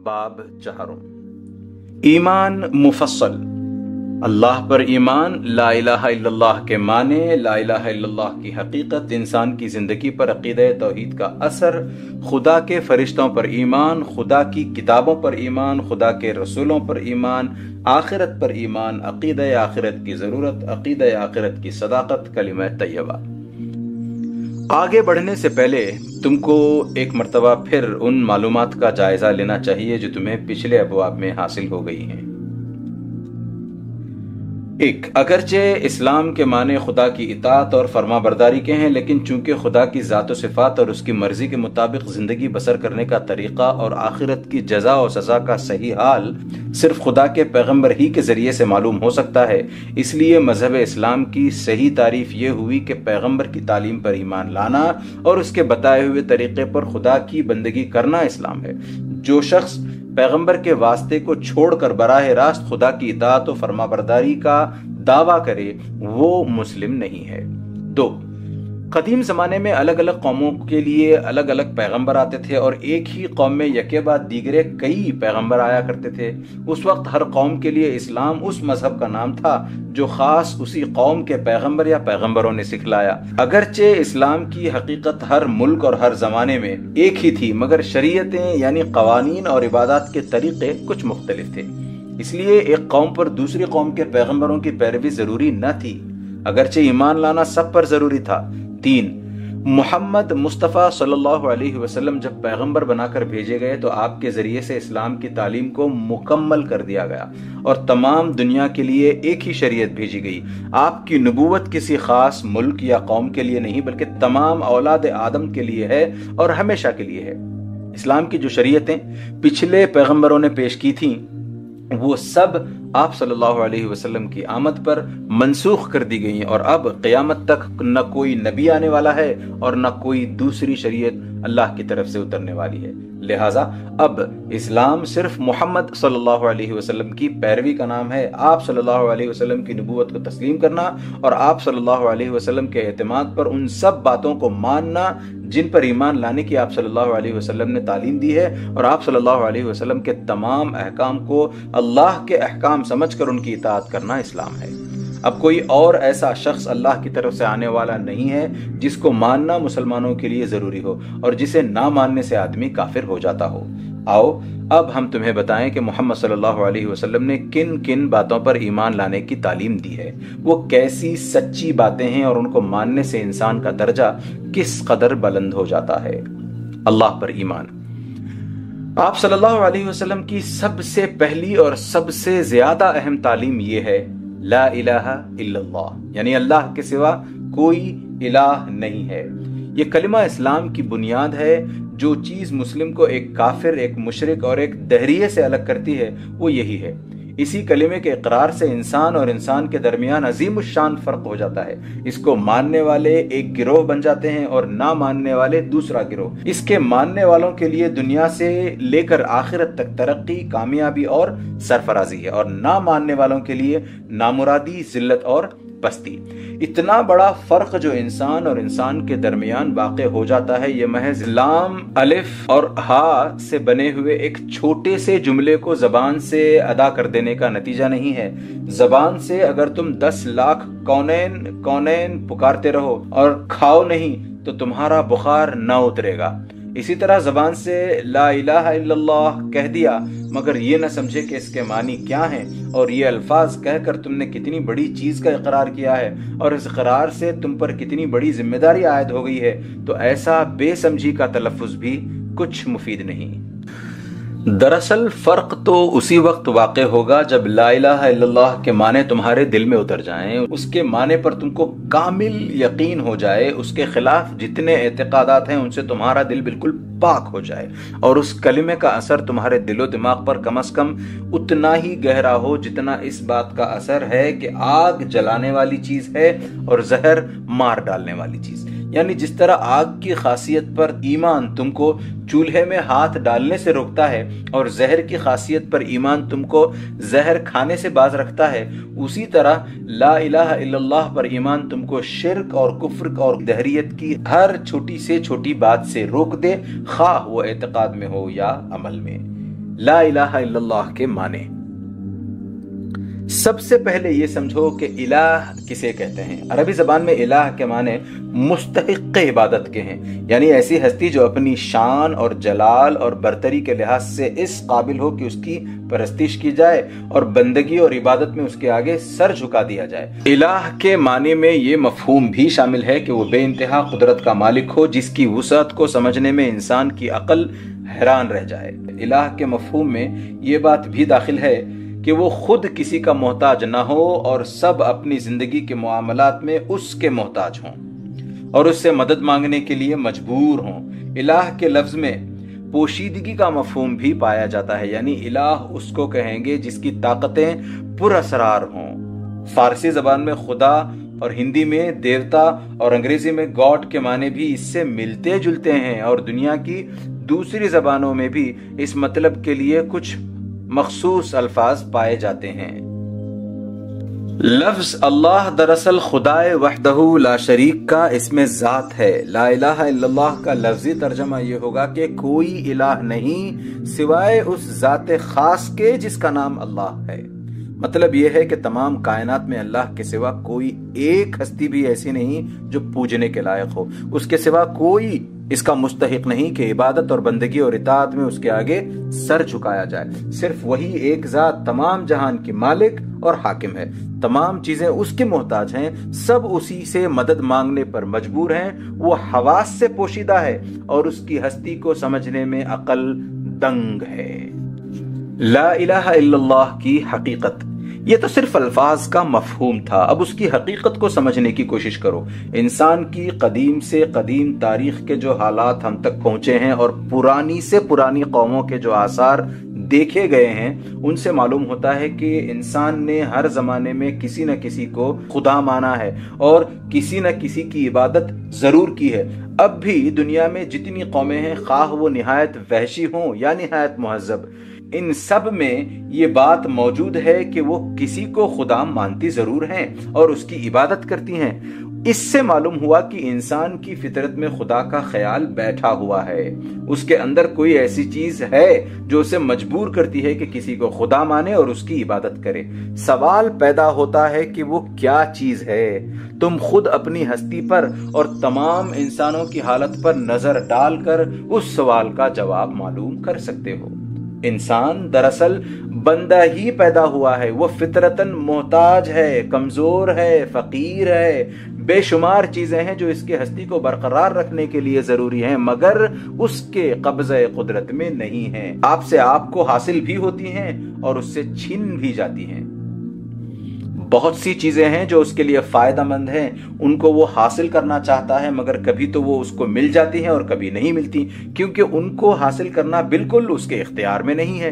باب 4 ایمان مفصل اللہ پر ایمان، لا الہ الا اللہ کے معنی، لا الہ الا اللہ کی حقیقت، انسان کی زندگی پر عقیدہ توحید کا اثر، خدا کے فرشتوں پر ایمان، خدا کی کتابوں پر ایمان، خدا کے رسولوں پر ایمان، آخرت پر ایمان، عقیدہ آخرت کی ضرورت، عقیدہ آخرت کی صداقت، کلمہ طیبہ۔ آگے بڑھنے سے پہلے تم کو ایک مرتبہ پھر ان معلومات کا جائزہ لینا چاہیے جو تمہیں پچھلے ابواب میں حاصل ہو گئی ہیں۔ 1. اگرچہ اسلام کے معنی خدا کی اطاعت اور فرما برداری کے ہیں، لیکن چونکہ خدا کی ذات و صفات اور اس کی مرضی کے مطابق زندگی بسر کرنے کا طریقہ اور آخرت کی جزا و سزا کا صحیح حال صرف خدا کے پیغمبر ہی کے ذریعے سے معلوم ہو سکتا ہے، اس لیے مذہب اسلام کی صحیح تعریف یہ ہوئی کہ پیغمبر کی تعلیم پر ایمان لانا اور اس کے بتائے ہوئے طریقے پر خدا کی بندگی کرنا اسلام ہے۔ جو شخص پیغمبر کے واسطے کو چھوڑ کر براہ راست خدا کی اطاعت و فرما برداری کا دعویٰ کرے وہ مسلم نہیں ہے۔ 2. قدیم زمانے میں الگ الگ قوموں کے لیے الگ الگ پیغمبر آتے تھے اور ایک ہی قوم میں یکے بعد دیگرے کئی پیغمبر آیا کرتے تھے۔ اس وقت ہر قوم کے لیے اسلام اس مذہب کا نام تھا جو خاص اسی قوم کے پیغمبر یا پیغمبروں نے سکھلایا۔ اگرچہ اسلام کی حقیقت ہر ملک اور ہر زمانے میں ایک ہی تھی، مگر شریعتیں یعنی قوانین اور عبادات کے طریقے کچھ مختلف تھے، اس لیے ایک قوم پر دوسری قوم کے پیغمبروں کی پیروی ضروری نہ تھی، اگرچہ ایمان لانا سب پر ضروری تھا۔ 3. محمد مصطفیٰ صلی اللہ علیہ وسلم جب پیغمبر بنا کر بھیجے گئے تو آپ کے ذریعے سے اسلام کی تعلیم کو مکمل کر دیا گیا اور تمام دنیا کے لیے ایک ہی شریعت بھیجی گئی۔ آپ کی نبوت کسی خاص ملک یا قوم کے لیے نہیں بلکہ تمام اولاد آدم کے لیے ہے اور ہمیشہ کے لیے ہے۔ اسلام کی جو شریعتیں پچھلے پیغمبروں نے پیش کی تھیں وہ سب آپ صلی اللہ علیہ وسلم کی آمد پر منسوخ کر دی گئی اور اب قیامت تک نہ کوئی نبی آنے والا ہے اور نہ کوئی دوسری شریعت اللہ کی طرف سے اترنے والی ہے۔ لہٰذا اب اسلام صرف محمد صلی اللہ علیہ وسلم کی پیروی کا نام ہے۔ آپ صلی اللہ علیہ وسلم کی نبوت کو تسلیم کرنا اور آپ صلی اللہ علیہ وسلم کے اعتماد پر ان سب باتوں کو ماننا جن پر ایمان لانے کی آپ صلی اللہ علیہ وسلم نے تعلیم دی ہے، اور آپ صلی اللہ علیہ وسلم کے تمام احکام کو اللہ کے احکام سمجھ کر ان کی اطاعت کرنا اسلام ہے۔ اب کوئی اور ایسا شخص اللہ کی طرف سے آنے والا نہیں ہے جس کو ماننا مسلمانوں کے لیے ضروری ہو اور جسے نہ ماننے سے آدمی کافر ہو جاتا ہو۔ آؤ اب ہم تمہیں بتائیں کہ محمد صلی اللہ علیہ وسلم نے کن کن باتوں پر ایمان لانے کی تعلیم دی ہے، وہ کیسی سچی باتیں ہیں اور ان کو ماننے سے انسان کا درجہ کس قدر بلند ہو جاتا ہے۔ اللہ پر ایمان۔ آپ صلی اللہ علیہ وسلم کی سب سے پہلی اور سب سے زیادہ اہم تعلیم یہ ہے لا الہ الا اللہ، یعنی اللہ کے سوا کوئی الہ نہیں ہے۔ یہ کلمہ اسلام کی بنیاد ہے۔ جو چیز مسلم کو ایک کافر، ایک مشرک اور ایک دہریے سے الگ کرتی ہے وہ یہی ہے۔ اسی کلمے کے اقرار سے انسان اور انسان کے درمیان عظیم الشان فرق ہو جاتا ہے۔ اس کو ماننے والے ایک گروہ بن جاتے ہیں اور نہ ماننے والے دوسرا گروہ۔ اس کے ماننے والوں کے لیے دنیا سے لے کر آخرت تک ترقی، کامیابی اور سرفرازی ہے، اور نہ ماننے والوں کے لیے نامرادی، ذلت اور پستی۔ اتنا بڑا فرق جو انسان اور انسان کے درمیان واقع ہو جاتا ہے، یہ محض لام، الف اور ہا سے بنے ہوئے ایک چھوٹے سے جملے کو زبان سے ادا کر دینے کا نتیجہ نہیں ہے۔ زبان سے اگر تم 10 لاکھ کونین کونین پکارتے رہو اور کھاؤ نہیں تو تمہارا بخار نہ اترے گا۔ اسی طرح زبان سے لا الہ الا اللہ کہہ دیا مگر یہ نہ سمجھے کہ اس کے معنی کیا ہیں، اور یہ الفاظ کہہ کر تم نے کتنی بڑی چیز کا اقرار کیا ہے اور اس اقرار سے تم پر کتنی بڑی ذمہ داری عائد ہو گئی ہے، تو ایسا بے سمجھی کا تلفظ بھی کچھ مفید نہیں۔ دراصل فرق تو اسی وقت واقع ہوگا جب لا الہ الا اللہ کے معنی تمہارے دل میں اتر جائیں، اس کے معنی پر تم کو کامل یقین ہو جائے، اس کے خلاف جتنے اعتقادات ہیں ان سے تمہارا دل بالکل پاک ہو جائے، اور اس کلمے کا اثر تمہارے دل و دماغ پر کم از کم اتنا ہی گہرا ہو جتنا اس بات کا اثر ہے کہ آگ جلانے والی چیز ہے اور زہر مار ڈالنے والی چیز۔ یعنی جس طرح آگ کی خاصیت پر ایمان تم کو چولہے میں ہاتھ ڈالنے سے روکتا ہے اور زہر کی خاصیت پر ایمان تم کو زہر کھانے سے باز رکھتا ہے، اسی طرح لا الہ الا اللہ پر ایمان تم کو شرک اور کفر اور دہریت کی ہر چھوٹی سے چھوٹی بات سے روک دے، خواہ وہ اعتقاد میں ہو یا عمل میں۔ لا الہ الا اللہ کے معنی۔ سب سے پہلے یہ سمجھو کہ الہ کسے کہتے ہیں۔ عربی زبان میں الہ کے معنی مستحق عبادت کے ہیں، یعنی ایسی ہستی جو اپنی شان اور جلال اور برتری کے لحاظ سے اس قابل ہو کہ اس کی پرستش کی جائے اور بندگی اور عبادت میں اس کے آگے سر جھکا دیا جائے۔ الہ کے معنی میں یہ مفہوم بھی شامل ہے کہ وہ بے انتہا قدرت کا مالک ہو، جس کی وسعت کو سمجھنے میں انسان کی عقل حیران رہ جائے۔ الہ کے مفہوم میں یہ بات بھی داخل ہے کہ وہ خود کسی کا محتاج نہ ہو اور سب اپنی زندگی کے معاملات میں اس کے محتاج ہوں اور اس سے مدد مانگنے کے لیے مجبور ہوں۔ الہ کے لفظ میں پوشیدگی کا مفہوم بھی پایا جاتا ہے، یعنی الہ اس کو کہیں گے جس کی طاقتیں پر اسرار ہوں۔ فارسی زبان میں خدا اور ہندی میں دیوتا اور انگریزی میں گاڈ کے معنی بھی اس سے ملتے جلتے ہیں، اور دنیا کی دوسری زبانوں میں بھی اس مطلب کے لیے کچھ مخصوص الفاظ پائے جاتے ہیں۔ لفظ اللہ دراصل خدائے وحدہ لا شریک کا اسم ذات ہے۔ لا الہ الا اللہ کا لفظی ترجمہ یہ ہوگا کہ کوئی الہ نہیں سوائے اس ذات خاص کے جس کا نام اللہ ہے۔ مطلب یہ ہے کہ تمام کائنات میں اللہ کے سوا کوئی ایک ہستی بھی ایسی نہیں جو پوجنے کے لائق ہو، اس کے سوا کوئی اس کا مستحق نہیں کہ عبادت اور بندگی اور اطاعت میں اس کے آگے سر جھکایا جائے۔ صرف وہی ایک ذات تمام جہان کی مالک اور حاکم ہے، تمام چیزیں اس کے محتاج ہیں، سب اسی سے مدد مانگنے پر مجبور ہیں، وہ حواس سے پوشیدہ ہے اور اس کی ہستی کو سمجھنے میں عقل دنگ ہے۔ لا الہ الا اللہ کی حقیقت، یہ تو صرف الفاظ کا مفہوم تھا، اب اس کی حقیقت کو سمجھنے کی کوشش کرو۔ انسان کی قدیم سے قدیم تاریخ کے جو حالات ہم تک پہنچے ہیں اور پرانی سے پرانی قوموں کے جو آثار دیکھے گئے ہیں، ان سے معلوم ہوتا ہے کہ انسان نے ہر زمانے میں کسی نہ کسی کو خدا مانا ہے اور کسی نہ کسی کی عبادت ضرور کی ہے۔ اب بھی دنیا میں جتنی قومیں ہیں، خواہ وہ نہایت وحشی ہوں یا نہایت مہذب، ان سب میں یہ بات موجود ہے کہ وہ کسی کو خدا مانتی ضرور ہیں اور اس کی عبادت کرتی ہیں۔ اس سے معلوم ہوا کہ انسان کی فطرت میں خدا کا خیال بیٹھا ہوا ہے، اس کے اندر کوئی ایسی چیز ہے جو اسے مجبور کرتی ہے کہ کسی کو خدا مانے اور اس کی عبادت کرے۔ سوال پیدا ہوتا ہے کہ وہ کیا چیز ہے؟ تم خود اپنی ہستی پر اور تمام انسانوں کی حالت پر نظر ڈال کر اس سوال کا جواب معلوم کر سکتے ہو۔ انسان دراصل بندہ ہی پیدا ہوا ہے، وہ فطرتاً محتاج ہے، کمزور ہے، فقیر ہے، بے شمار چیزیں ہیں جو اس کی ہستی کو برقرار رکھنے کے لیے ضروری ہیں، مگر اس کے قبضہ قدرت میں نہیں ہیں۔ آپ سے آپ کو حاصل بھی ہوتی ہیں اور اس سے چھن بھی جاتی ہیں۔ بہت سی چیزیں ہیں جو اس کے لیے فائدہ مند ہیں، ان کو وہ حاصل کرنا چاہتا ہے، مگر کبھی تو وہ اس کو مل جاتی ہیں اور کبھی نہیں ملتی، کیونکہ ان کو حاصل کرنا بالکل اس کے اختیار میں نہیں ہے۔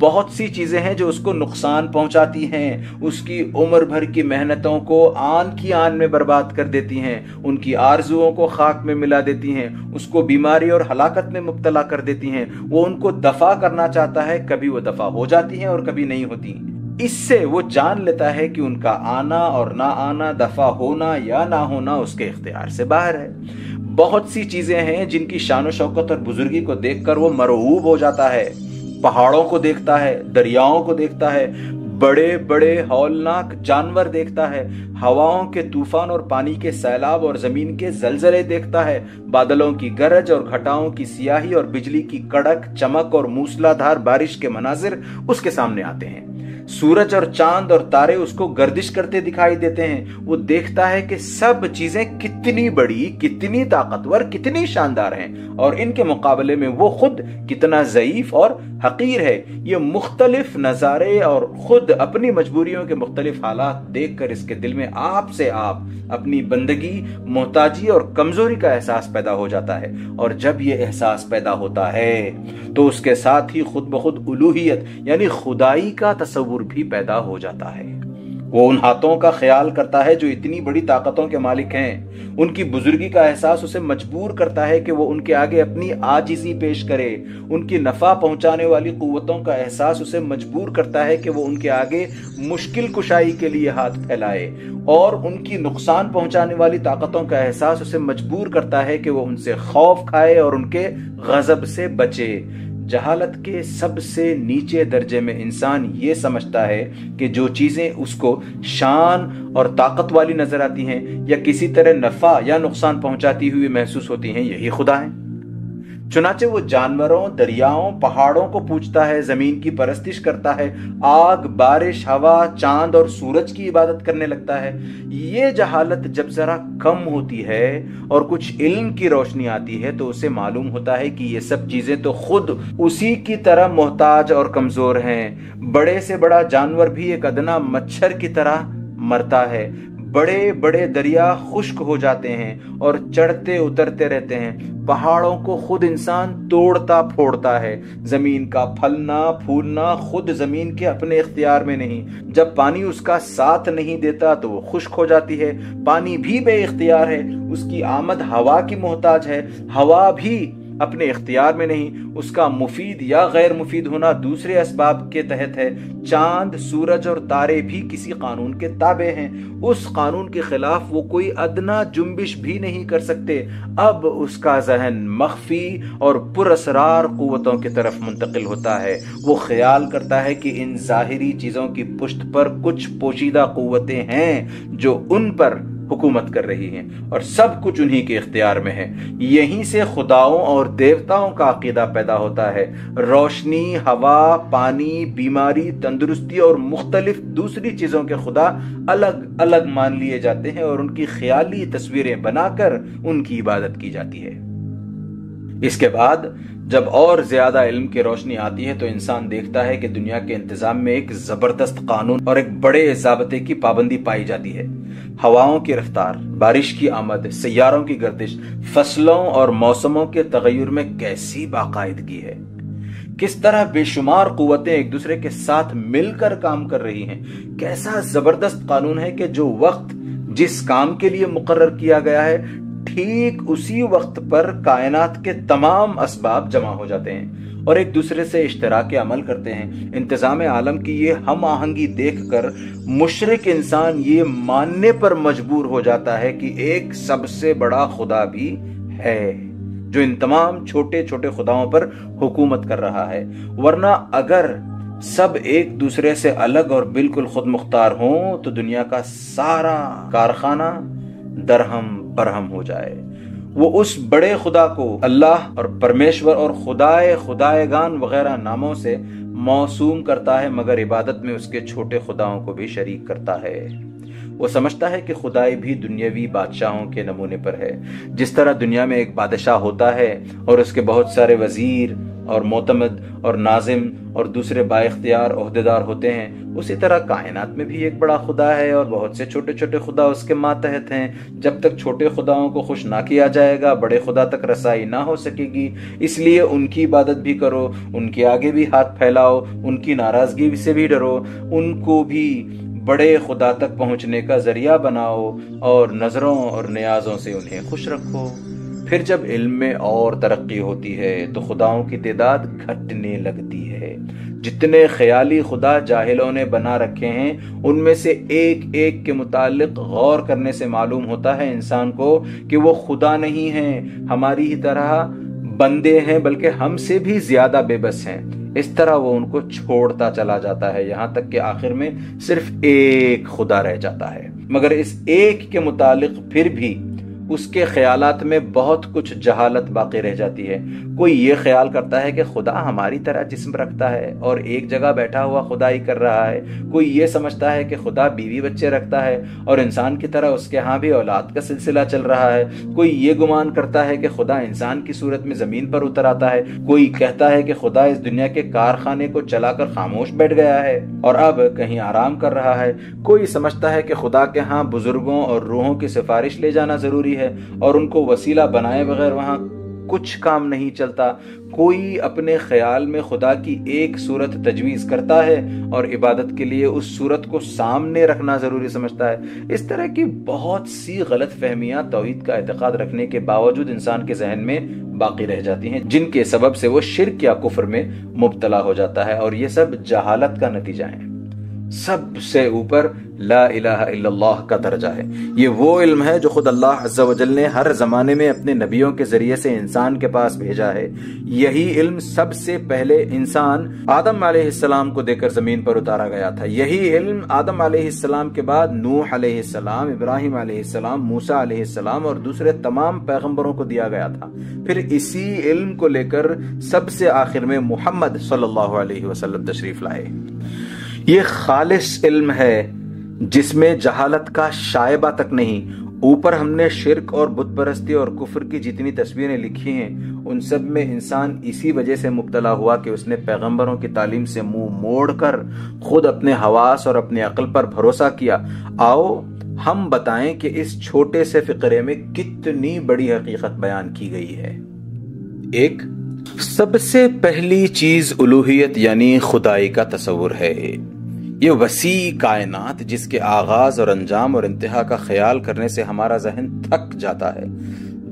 بہت سی چیزیں ہیں جو اس کو نقصان پہنچاتی ہیں، اس کی عمر بھر کی محنتوں کو آن کی آن میں برباد کر دیتی ہیں، ان کی آرزوؤں کو خاک میں ملا دیتی ہیں، اس کو بیماری اور ہلاکت میں مبتلا کر دیتی ہیں۔ وہ ان کو دفع کرنا چاہتا ہے، کبھی وہ دفع ہو جاتی ہیں اور کبھی نہیں ہوتی۔ اس سے وہ جان لیتا ہے کہ ان کا آنا اور نہ آنا، دفع ہونا یا نہ ہونا اس کے اختیار سے باہر ہے۔ بہت سی چیزیں ہیں جن کی شان و شوکت اور بزرگی کو دیکھ کر وہ مرعوب ہو جاتا ہے۔ پہاڑوں کو دیکھتا ہے، دریاؤں کو دیکھتا ہے، بڑے بڑے ہولناک جانور دیکھتا ہے، ہواؤں کے طوفان اور پانی کے سیلاب اور زمین کے زلزلے دیکھتا ہے، بادلوں کی گرج اور گھٹاؤں کی سیاہی اور بجلی کی کڑک چمک اور موسلا دھار بارش کے مناظر اس کے سامنے آتے ہیں۔ سورج اور چاند اور تارے اس کو گردش کرتے دکھائی دیتے ہیں۔ وہ دیکھتا ہے کہ سب چیزیں کتنی بڑی، کتنی طاقتور، کتنی شاندار ہیں اور ان کے مقابلے میں وہ خود کتنا ضعیف اور حقیر ہے۔ یہ مختلف نظارے اور خود اپنی مجبوریوں کے مختلف حالات دیکھ کر اس کے دل میں آپ سے آپ اپنی بندگی، محتاجی اور کمزوری کا احساس پیدا ہو جاتا ہے، اور جب یہ احساس پیدا ہوتا ہے تو اس کے ساتھ ہی خود بخود الوہیت یعنی خدائی کا تصور بھی پیدا ہو جاتا ہے۔ وہ ان ہاتھوں کا خیال کرتا ہے جو اتنی بڑی طاقتوں کے مالک ہیں۔ ان کی بزرگی کا احساس اسے مجبور کرتا ہے کہ وہ ان کے آگے اپنی عاجزی پیش کرے۔ ان کی نفع پہنچانے والی قوتوں کا احساس اسے مجبور کرتا ہے کہ وہ ان کے آگے مشکل کشائی کے لیے ہاتھ پھیلائے، اور ان کی نقصان پہنچانے والی طاقتوں کا احساس اسے مجبور کرتا ہے کہ وہ ان سے خوف کھائے اور ان کے غضب سے بچے۔ جہالت کے سب سے نیچے درجے میں انسان یہ سمجھتا ہے کہ جو چیزیں اس کو شان اور طاقت والی نظر آتی ہیں یا کسی طرح نفع یا نقصان پہنچاتی ہوئی محسوس ہوتی ہیں، یہی خدا ہیں۔ چنانچہ وہ جانوروں، دریاؤں، پہاڑوں کو پوجتا ہے، زمین کی پرستش کرتا ہے، آگ، بارش، ہوا، چاند اور سورج کی عبادت کرنے لگتا ہے۔ یہ جہالت جب ذرا کم ہوتی ہے اور کچھ علم کی روشنی آتی ہے تو اسے معلوم ہوتا ہے کہ یہ سب چیزیں تو خود اسی کی طرح محتاج اور کمزور ہیں۔ بڑے سے بڑا جانور بھی ایک ادنا مچھر کی طرح مرتا ہے، بڑے بڑے دریا خشک ہو جاتے ہیں اور چڑھتے اترتے رہتے ہیں، پہاڑوں کو خود انسان توڑتا پھوڑتا ہے، زمین کا پھلنا پھولنا خود زمین کے اپنے اختیار میں نہیں، جب پانی اس کا ساتھ نہیں دیتا تو وہ خشک ہو جاتی ہے، پانی بھی بے اختیار ہے، اس کی آمد ہوا کی محتاج ہے، ہوا بھی اپنے اختیار میں نہیں، اس کا مفید یا غیر مفید ہونا دوسرے اسباب کے تحت ہے، چاند، سورج اور تارے بھی کسی قانون کے تابع ہیں، اس قانون کے خلاف وہ کوئی ادنا جنبش بھی نہیں کر سکتے۔ اب اس کا ذہن مخفی اور پراسرار قوتوں کی طرف منتقل ہوتا ہے، وہ خیال کرتا ہے کہ ان ظاہری چیزوں کی پشت پر کچھ پوشیدہ قوتیں ہیں جو ان پر حکومت کر رہی ہیں اور سب کچھ انہی کے اختیار میں ہے۔ یہیں سے خداؤں اور دیوتاؤں کا عقیدہ پیدا ہوتا ہے۔ روشنی، ہوا، پانی، بیماری، تندرستی اور مختلف دوسری چیزوں کے خدا الگ الگ مان لیے جاتے ہیں اور ان کی خیالی تصویریں بنا کر ان کی عبادت کی جاتی ہے۔ اس کے بعد جب اور زیادہ علم کی روشنی آتی ہے تو انسان دیکھتا ہے کہ دنیا کے انتظام میں ایک زبردست قانون اور ایک بڑے ضابطے کی پابندی پائی جاتی ہے۔ ہواؤں کی رفتار، بارش کی آمد، سیاروں کی گردش، فصلوں اور موسموں کے تغیر میں کیسی باقاعدگی ہے، کس طرح بے شمار قوتیں ایک دوسرے کے ساتھ مل کر کام کر رہی ہیں، کیسا زبردست قانون ہے کہ جو وقت جس کام کے لیے مقرر کیا گیا ہے ٹھیک اسی وقت پر کائنات کے تمام اسباب جمع ہو جاتے ہیں اور ایک دوسرے سے اشتراک عمل کرتے ہیں۔ انتظام عالم کی یہ ہم آہنگی دیکھ کر مشرک انسان یہ ماننے پر مجبور ہو جاتا ہے کہ ایک سب سے بڑا خدا بھی ہے جو ان تمام چھوٹے چھوٹے خداؤں پر حکومت کر رہا ہے، ورنہ اگر سب ایک دوسرے سے الگ اور بالکل خود مختار ہوں تو دنیا کا سارا کارخانہ درہم برہم ہو جائے۔ وہ اس بڑے خدا کو اللہ اور پرمیشور اور خدائے گان وغیرہ ناموں سے موسوم کرتا ہے، مگر عبادت میں اس کے چھوٹے خداؤں کو بھی شریک کرتا ہے۔ وہ سمجھتا ہے کہ خدائی بھی دنیاوی بادشاہوں کے نمونے پر ہے۔ جس طرح دنیا میں ایک بادشاہ ہوتا ہے اور اس کے بہت سارے وزیر اور معتمد اور ناظم اور دوسرے با اختیار عہدیدار ہوتے ہیں، اسی طرح کائنات میں بھی ایک بڑا خدا ہے اور بہت سے چھوٹے چھوٹے خدا اس کے ماتحت ہیں۔ جب تک چھوٹے خداؤں کو خوش نہ کیا جائے گا بڑے خدا تک رسائی نہ ہو سکے گی، اس لیے ان کی عبادت بھی کرو، ان کے آگے بھی ہاتھ پھیلاؤ، ان کی ناراضگی سے بھی ڈرو، ان کو بھی بڑے خدا تک پہنچنے کا ذریعہ بناؤ اور نظروں اور نیازوں سے انہیں خوش رکھو۔ پھر جب علم میں اور ترقی ہوتی ہے تو خداؤں کی تعداد گھٹنے لگتی ہے۔ جتنے خیالی خدا جاہلوں نے بنا رکھے ہیں ان میں سے ایک ایک کے متعلق غور کرنے سے معلوم ہوتا ہے انسان کو کہ وہ خدا نہیں ہیں، ہماری ہی طرح بندے ہیں، بلکہ ہم سے بھی زیادہ بے بس ہیں۔ اس طرح وہ ان کو چھوڑتا چلا جاتا ہے یہاں تک کہ آخر میں صرف ایک خدا رہ جاتا ہے، مگر اس ایک کے متعلق پھر بھی اس کے خیالات میں بہت کچھ جہالت باقی رہ جاتی ہے۔ کوئی یہ خیال کرتا ہے کہ خدا ہماری طرح جسم رکھتا ہے اور ایک جگہ بیٹھا ہوا خدائی کر رہا ہے، کوئی یہ سمجھتا ہے کہ خدا بیوی بچے رکھتا ہے اور انسان کی طرح اس کے ہاں بھی اولاد کا سلسلہ چل رہا ہے، کوئی یہ گمان کرتا ہے کہ خدا انسان کی صورت میں زمین پر اتر آتا ہے، کوئی کہتا ہے کہ خدا اس دنیا کے کارخانے کو چلا کر خاموش بیٹھ گیا ہے اور اب کہیں آرام کر رہا ہے، کوئی سمجھتا ہے کہ خدا کے ہاں بزرگوں اور روحوں کی سفارش لے جانا ضروری ہے اور ان کو وسیلہ بنائے بغیر وہاں کچھ کام نہیں چلتا، کوئی اپنے خیال میں خدا کی ایک صورت تجویز کرتا ہے اور عبادت کے لیے اس صورت کو سامنے رکھنا ضروری سمجھتا ہے۔ اس طرح کی بہت سی غلط فہمیاں توحید کا اعتقاد رکھنے کے باوجود انسان کے ذہن میں باقی رہ جاتی ہیں، جن کے سبب سے وہ شرک یا کفر میں مبتلا ہو جاتا ہے، اور یہ سب جہالت کا نتیجہ ہے۔ سب سے اوپر لا الہ الا اللہ کا درجہ ہے۔ یہ وہ علم ہے جو خود اللہ عز و جل نے ہر زمانے میں اپنے نبیوں کے ذریعے سے انسان کے پاس بھیجا ہے۔ یہی علم سب سے پہلے انسان آدم علیہ السلام کو دے کر زمین پر اتارا گیا تھا۔ یہی علم آدم علیہ السلام کے بعد نوح علیہ السلام، ابراہیم علیہ السلام، موسیٰ علیہ السلام اور دوسرے تمام پیغمبروں کو دیا گیا تھا۔ پھر اسی علم کو لے کر سب سے آخر میں محمد صلی اللہ علیہ وسلم تشریف لائے۔ یہ خالص علم ہے جس میں جہالت کا شائبہ تک نہیں۔ اوپر ہم نے شرک اور بت پرستی اور کفر کی جتنی تصویریں لکھی ہیں ان سب میں انسان اسی وجہ سے مبتلا ہوا کہ اس نے پیغمبروں کی تعلیم سے منہ موڑ کر خود اپنے حواس اور اپنے عقل پر بھروسہ کیا۔ آؤ ہم بتائیں کہ اس چھوٹے سے فقرے میں کتنی بڑی حقیقت بیان کی گئی ہے۔ ایک، سب سے پہلی چیز الوہیت یعنی خدائی کا تصور ہے۔ یہ وسیع کائنات جس کے آغاز اور انجام اور انتہا کا خیال کرنے سے ہمارا ذہن تھک جاتا ہے،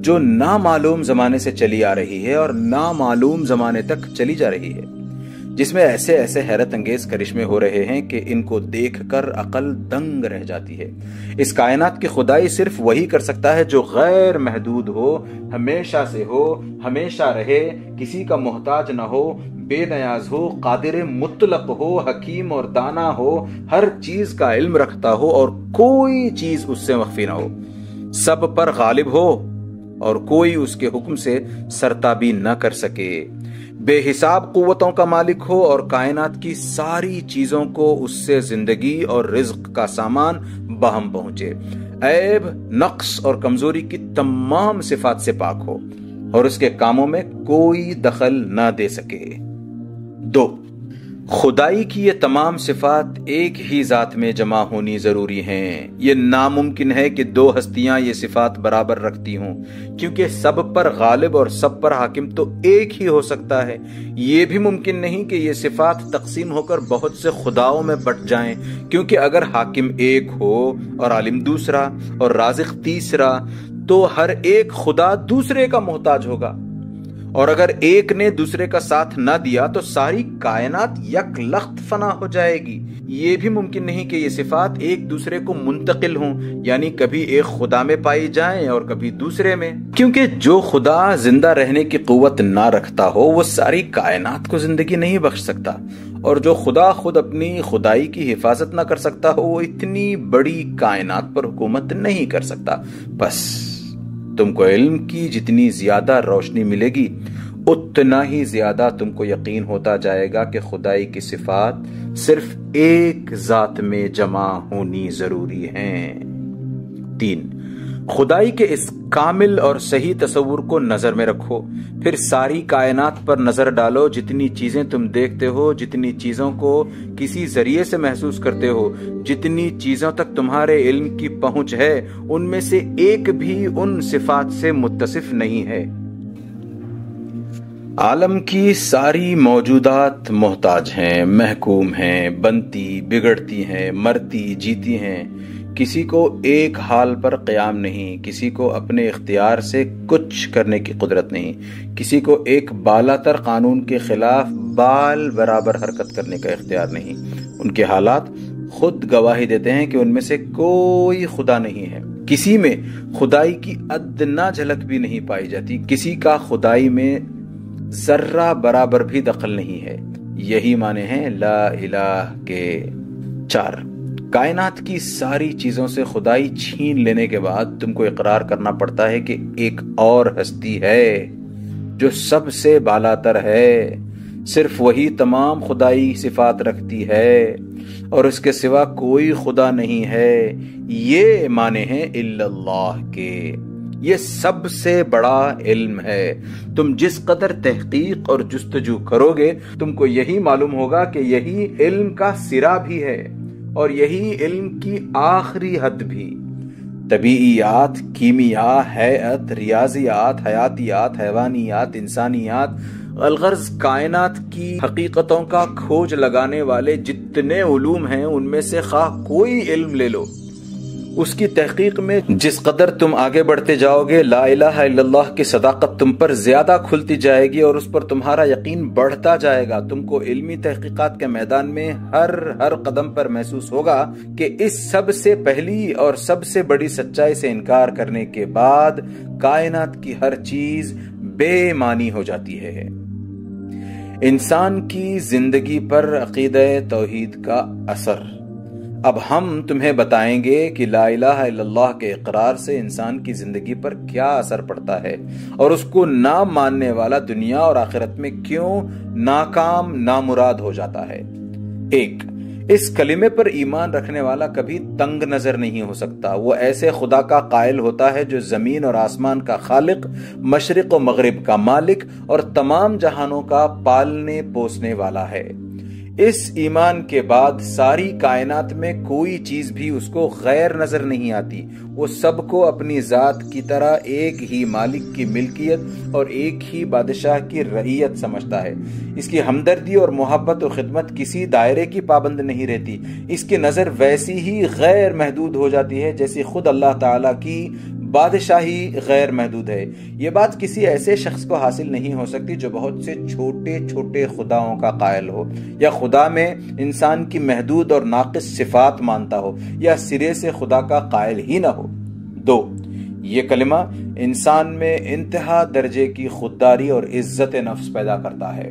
جو نامعلوم زمانے سے چلی آ رہی ہے اور نامعلوم زمانے تک چلی جا رہی ہے، جس میں ایسے ایسے حیرت انگیز کرشمے ہو رہے ہیں کہ ان کو دیکھ کر عقل دنگ رہ جاتی ہے۔ اس کائنات کی خدائی صرف وہی کر سکتا ہے جو غیر محدود ہو، ہمیشہ سے ہو، ہمیشہ رہے، کسی کا محتاج نہ ہو، بے نیاز ہو، قادر مطلق ہو، حکیم اور دانا ہو، ہر چیز کا علم رکھتا ہو اور کوئی چیز اس سے مخفی نہ ہو، سب پر غالب ہو اور کوئی اس کے حکم سے سرتابی نہ کر سکے، بے حساب قوتوں کا مالک ہو اور کائنات کی ساری چیزوں کو اس سے زندگی اور رزق کا سامان بہم پہنچے، عیب، نقص اور کمزوری کی تمام صفات سے پاک ہو اور اس کے کاموں میں کوئی دخل نہ دے سکے۔ دو، خدائی کی یہ تمام صفات ایک ہی ذات میں جمع ہونی ضروری ہیں۔ یہ ناممکن ہے کہ دو ہستیاں یہ صفات برابر رکھتی ہوں، کیونکہ سب پر غالب اور سب پر حاکم تو ایک ہی ہو سکتا ہے۔ یہ بھی ممکن نہیں کہ یہ صفات تقسیم ہو کر بہت سے خداؤں میں بٹ جائیں، کیونکہ اگر حاکم ایک ہو اور عالم دوسرا اور رازق تیسرا تو ہر ایک خدا دوسرے کا محتاج ہوگا، اور اگر ایک نے دوسرے کا ساتھ نہ دیا تو ساری کائنات یک لخت فنا ہو جائے گی۔ یہ بھی ممکن نہیں کہ یہ صفات ایک دوسرے کو منتقل ہوں، یعنی کبھی ایک خدا میں پائی جائیں اور کبھی دوسرے میں، کیونکہ جو خدا زندہ رہنے کی قوت نہ رکھتا ہو وہ ساری کائنات کو زندگی نہیں بخش سکتا، اور جو خدا خود اپنی خدائی کی حفاظت نہ کر سکتا ہو وہ اتنی بڑی کائنات پر حکومت نہیں کر سکتا۔ بس تم کو علم کی جتنی زیادہ روشنی ملے گی اتنا ہی زیادہ تم کو یقین ہوتا جائے گا کہ خدائی کی صفات صرف ایک ذات میں جمع ہونی ضروری ہیں۔ تین، خدائی کے اس کامل اور صحیح تصور کو نظر میں رکھو، پھر ساری کائنات پر نظر ڈالو۔ جتنی چیزیں تم دیکھتے ہو، جتنی چیزوں کو کسی ذریعے سے محسوس کرتے ہو، جتنی چیزوں تک تمہارے علم کی پہنچ ہے، ان میں سے ایک بھی ان صفات سے متصف نہیں ہے۔ عالم کی ساری موجودات محتاج ہیں، محکوم ہیں، بنتی، بگڑتی ہیں، مرتی، جیتی ہیں۔ کسی کو ایک حال پر قیام نہیں، کسی کو اپنے اختیار سے کچھ کرنے کی قدرت نہیں، کسی کو ایک بالا تر قانون کے خلاف بال برابر حرکت کرنے کا اختیار نہیں۔ ان کے حالات خود گواہی دیتے ہیں کہ ان میں سے کوئی خدا نہیں ہے۔ کسی میں خدائی کی ادنا جھلک بھی نہیں پائی جاتی، کسی کا خدائی میں ذرہ برابر بھی دخل نہیں ہے۔ یہی معنی ہیں لا الہ کے۔ چار، کائنات کی ساری چیزوں سے خدائی چھین لینے کے بعد تم کو اقرار کرنا پڑتا ہے کہ ایک اور ہستی ہے جو سب سے بالا تر ہے، صرف وہی تمام خدائی صفات رکھتی ہے اور اس کے سوا کوئی خدا نہیں ہے۔ یہ معنی ہیں الا اللہ کے۔ یہ سب سے بڑا علم ہے۔ تم جس قدر تحقیق اور جستجو کرو گے تم کو یہی معلوم ہوگا کہ یہی علم کا سرا بھی ہے اور یہی علم کی آخری حد بھی۔ طبیعیات، کیمیا، حیات، ریاضیات، حیاتیات، حیوانیات، انسانیات، الغرض کائنات کی حقیقتوں کا کھوج لگانے والے جتنے علوم ہیں ان میں سے خواہ کوئی علم لے لو، اس کی تحقیق میں جس قدر تم آگے بڑھتے جاؤ گے، لا الہ الا اللہ کی صداقت تم پر زیادہ کھلتی جائے گی اور اس پر تمہارا یقین بڑھتا جائے گا۔ تم کو علمی تحقیقات کے میدان میں ہر قدم پر محسوس ہوگا کہ اس سب سے پہلی اور سب سے بڑی سچائی سے انکار کرنے کے بعد کائنات کی ہر چیز بے معنی ہو جاتی ہے۔ انسان کی زندگی پر عقیدہ توحید کا اثر۔ اب ہم تمہیں بتائیں گے کہ لا الہ الا اللہ کے اقرار سے انسان کی زندگی پر کیا اثر پڑتا ہے اور اس کو نہ ماننے والا دنیا اور آخرت میں کیوں ناکام نامراد ہو جاتا ہے۔ 1، اس کلمے پر ایمان رکھنے والا کبھی تنگ نظر نہیں ہو سکتا۔ وہ ایسے خدا کا قائل ہوتا ہے جو زمین اور آسمان کا خالق، مشرق و مغرب کا مالک اور تمام جہانوں کا پالنے پوسنے والا ہے۔ اس ایمان کے بعد ساری کائنات میں کوئی چیز بھی اس کو غیر نظر نہیں آتی۔ وہ سب کو اپنی ذات کی طرح ایک ہی مالک کی ملکیت اور ایک ہی بادشاہ کی رعیت سمجھتا ہے۔ اس کی ہمدردی اور محبت و خدمت کسی دائرے کی پابند نہیں رہتی۔ اس کی نظر ویسی ہی غیر محدود ہو جاتی ہے جیسی خود اللہ تعالیٰ کی بادشاہی غیر محدود ہے۔ یہ بات کسی ایسے شخص کو حاصل نہیں ہو سکتی جو بہت سے چھوٹے چھوٹے خداؤں کا قائل ہو، یا خدا میں انسان کی محدود اور ناقص صفات مانتا ہو، یا سرے سے خدا کا قائل ہی نہ ہو۔ 2، یہ کلمہ انسان میں انتہا درجے کی خودداری اور عزت نفس پیدا کرتا ہے۔